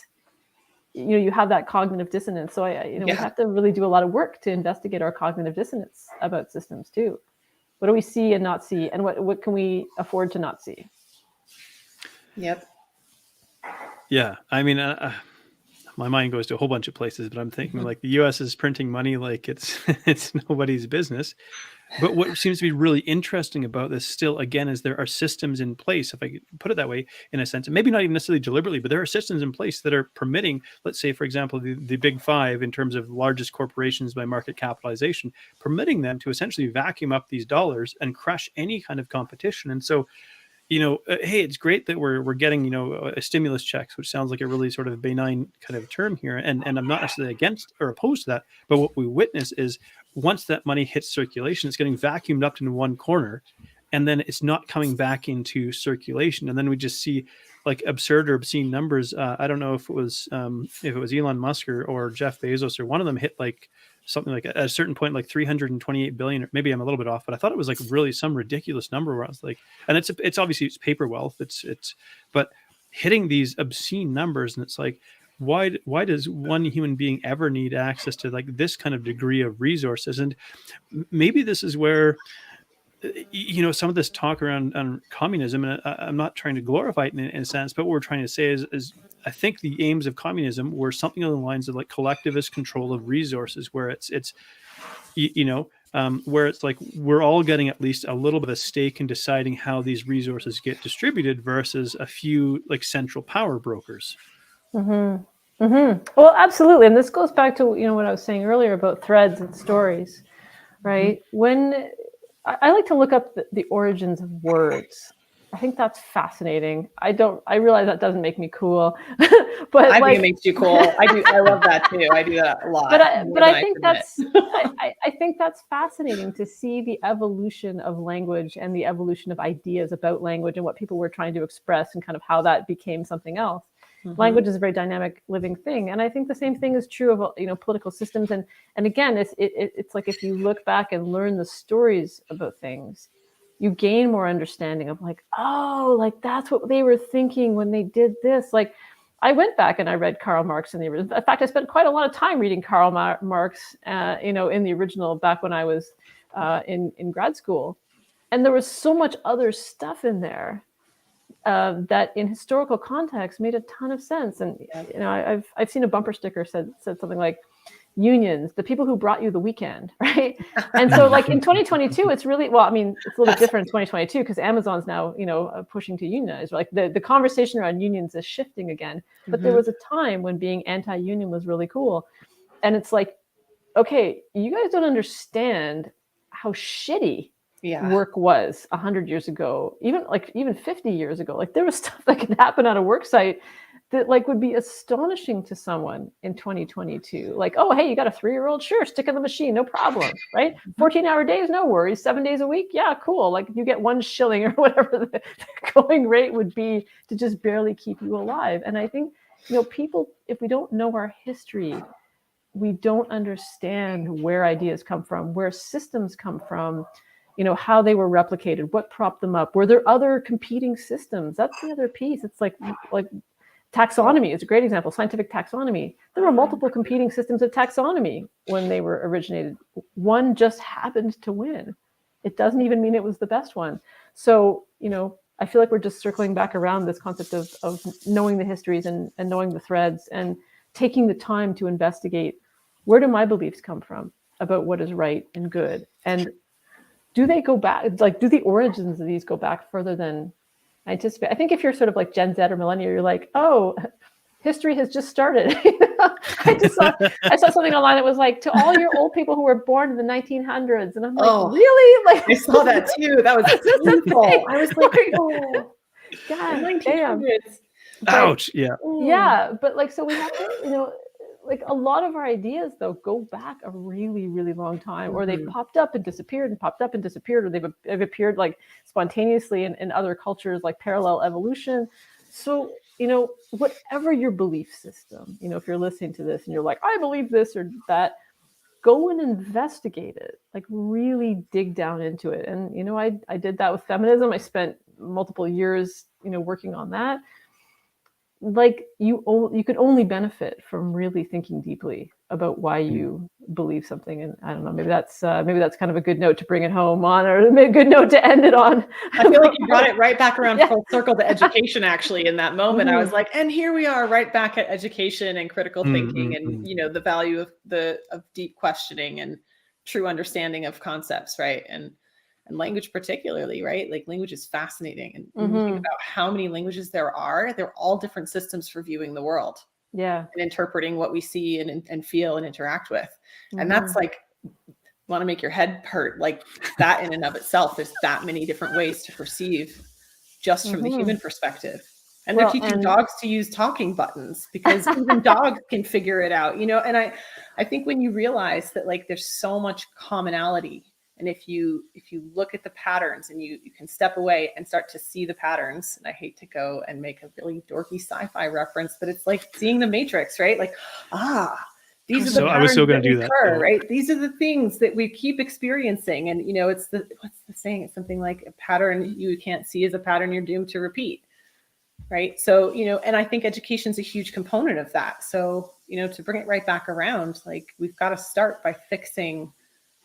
you have that cognitive dissonance. So we have to really do a lot of work to investigate our cognitive dissonance about systems too. What do we see and not see? And what can we afford to not see? Yep. Yeah. I mean, my mind goes to a whole bunch of places, but I'm thinking like the U.S. is printing money like it's nobody's business. But what seems to be really interesting about this still, again, is there are systems in place, if I could put it that way, in a sense, and maybe not even necessarily deliberately, but there are systems in place that are permitting, let's say, for example, the big five in terms of largest corporations by market capitalization, permitting them to essentially vacuum up these dollars and crush any kind of competition. And so, hey, it's great that we're getting, a stimulus checks, which sounds like a really sort of benign kind of term here. And I'm not necessarily against or opposed to that. But what we witness is once that money hits circulation, it's getting vacuumed up into one corner, and then it's not coming back into circulation. And then we just see like absurd or obscene numbers. I don't know if it was Elon Musk or Jeff Bezos or one of them hit like something like at a certain point, like 328 billion, or maybe I'm a little bit off, but I thought it was like really some ridiculous number where I was like, and it's obviously it's paper wealth. But hitting these obscene numbers, and it's like, why does one human being ever need access to like this kind of degree of resources? And maybe this is where, some of this talk around communism, and I'm not trying to glorify it in a sense, but what we're trying to say is I think the aims of communism were something along the lines of like collectivist control of resources, where it's where it's like we're all getting at least a little bit of stake in deciding how these resources get distributed versus a few like central power brokers. Mm-hmm. Well, absolutely. And this goes back to, what I was saying earlier about threads and stories, right? When I like to look up the origins of words. I think that's fascinating. I realize that doesn't make me cool, but I think it makes you cool. I love that too. I do that a lot. But I think I think that's fascinating to see the evolution of language and the evolution of ideas about language and what people were trying to express and kind of how that became something else. Language is a very dynamic, living thing, and I think the same thing is true of political systems. And again, it's like if you look back and learn the stories about things, you gain more understanding of like, oh, like that's what they were thinking when they did this. Like, I went back and I read Karl Marx in the original. In fact, I spent quite a lot of time reading Karl Marx, in the original back when I was in grad school, and there was so much other stuff in there that in historical context made a ton of sense. And I've seen a bumper sticker said something like, unions, the people who brought you the weekend, right? And so like in 2022, it's really, well, I mean, it's a little bit different in 2022 because Amazon's now, pushing to unionize. Like the conversation around unions is shifting again. But there was a time when being anti-union was really cool. And it's like, okay, you guys don't understand how shitty work was 100 years ago, even 50 years ago. Like there was stuff that could happen on a work site that like would be astonishing to someone in 2022. Like, oh, hey, you got a 3-year-old? Sure, stick in the machine, no problem, right? 14-hour days, no worries. 7 days a week, yeah, cool. Like you get 1 shilling or whatever the going rate would be to just barely keep you alive. And I think, people, if we don't know our history, we don't understand where ideas come from, where systems come from, how they were replicated, what propped them up. Were there other competing systems? That's the other piece. It's like taxonomy is a great example. Scientific taxonomy. There were multiple competing systems of taxonomy when they were originated. One just happened to win. It doesn't even mean it was the best one. So, I feel like we're just circling back around this concept of knowing the histories and knowing the threads and taking the time to investigate, where do my beliefs come from about what is right and good? And do they go back, like, do the origins of these go back further than I anticipate? I think if you're sort of like Gen Z or millennial, you're like, oh, history has just started. I saw something online that was like, to all your old people who were born in the 1900s. And I'm like, really? Like, I saw that too. That was painful. I was like, oh, God, 1900s. Ouch. Yeah. Yeah. But like, so we have to, like a lot of our ideas though go back a really, really long time, or they've popped up and disappeared and popped up and disappeared, or they've appeared like spontaneously in other cultures, like parallel evolution. So, whatever your belief system, if you're listening to this and you're like, I believe this or that, go and investigate it, like really dig down into it. And, I did that with feminism. I spent multiple years, working on that. Like you could only benefit from really thinking deeply about why you believe something. And I don't know, maybe that's kind of a good note to bring it home on, or a good note to end it on. I feel like you brought it right back around full circle to education. Actually, in that moment, I was like, and here we are, right back at education and critical thinking, and the value of deep questioning and true understanding of concepts, right? And language particularly, right? Like language is fascinating. And when you think about how many languages there are, they're all different systems for viewing the world. Yeah. And interpreting what we see and feel and interact with. And that's like, want to make your head hurt. Like that in and of itself, there's that many different ways to perceive just from the human perspective. And they're teaching dogs to use talking buttons because even dogs can figure it out, and I think when you realize that like there's so much commonality, and if you look at the patterns and you can step away and start to see the patterns, and I hate to go and make a really dorky sci-fi reference, but it's like seeing the Matrix, right? Like, these are the patterns I was still going to do occur, that, right? These are the things that we keep experiencing. And, it's what's the saying? It's something like a pattern you can't see is a pattern you're doomed to repeat, right? So, and I think education is a huge component of that. So, to bring it right back around, like we've got to start by fixing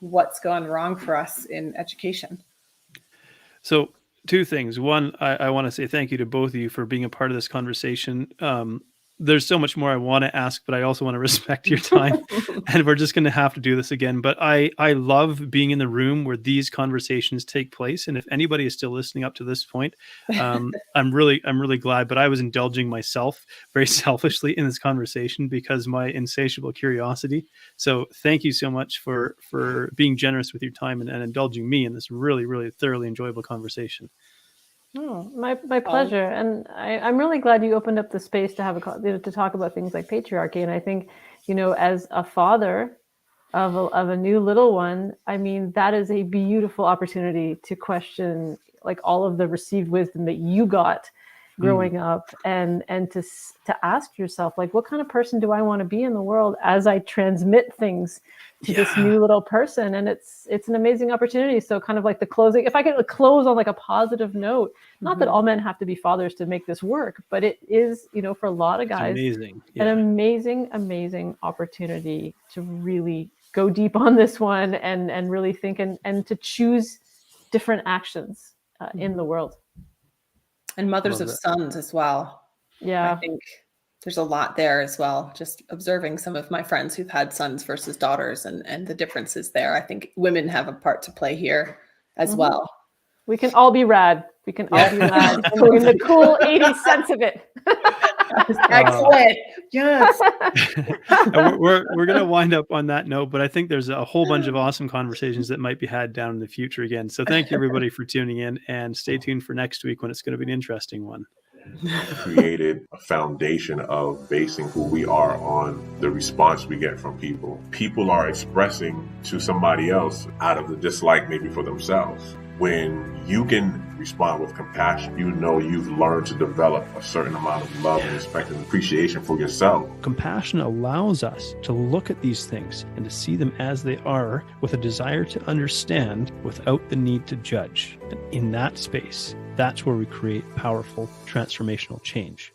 what's gone wrong for us in education. So 2 things. One, I want to say thank you to both of you for being a part of this conversation. there's so much more I want to ask, but I also want to respect your time, and we're just going to have to do this again. But I love being in the room where these conversations take place. And if anybody is still listening up to this point, I'm really glad. But I was indulging myself very selfishly in this conversation because my insatiable curiosity. So thank you so much for being generous with your time and indulging me in this really, really thoroughly enjoyable conversation. Oh, my pleasure. And I'm really glad you opened up the space to have to talk about things like patriarchy. And I think, as a father of a new little one, I mean, that is a beautiful opportunity to question like all of the received wisdom that you got growing up, and to ask yourself, like, what kind of person do I want to be in the world as I transmit things to this new little person? And it's an amazing opportunity. So kind of like the closing, if I could close on like a positive note, not that all men have to be fathers to make this work, but it is, for a lot of guys, an amazing opportunity to really go deep on this one and really think and to choose different actions in the world. And mothers of sons as well. Yeah. I think there's a lot there as well. Just observing some of my friends who've had sons versus daughters and the differences there. I think women have a part to play here as well. We can all be rad. We can all be rad in the cool 80s sense of it. Excellent. Yes. We're going to wind up on that note, but I think there's a whole bunch of awesome conversations that might be had down in the future again. So thank you everybody for tuning in, and stay tuned for next week when it's going to be an interesting one. Created a foundation of basing who we are on the response we get from people. People are expressing to somebody else out of the dislike maybe for themselves. When you can respond with compassion, you've learned to develop a certain amount of love and respect and appreciation for yourself. Compassion allows us to look at these things and to see them as they are, with a desire to understand without the need to judge. And in that space, that's where we create powerful transformational change.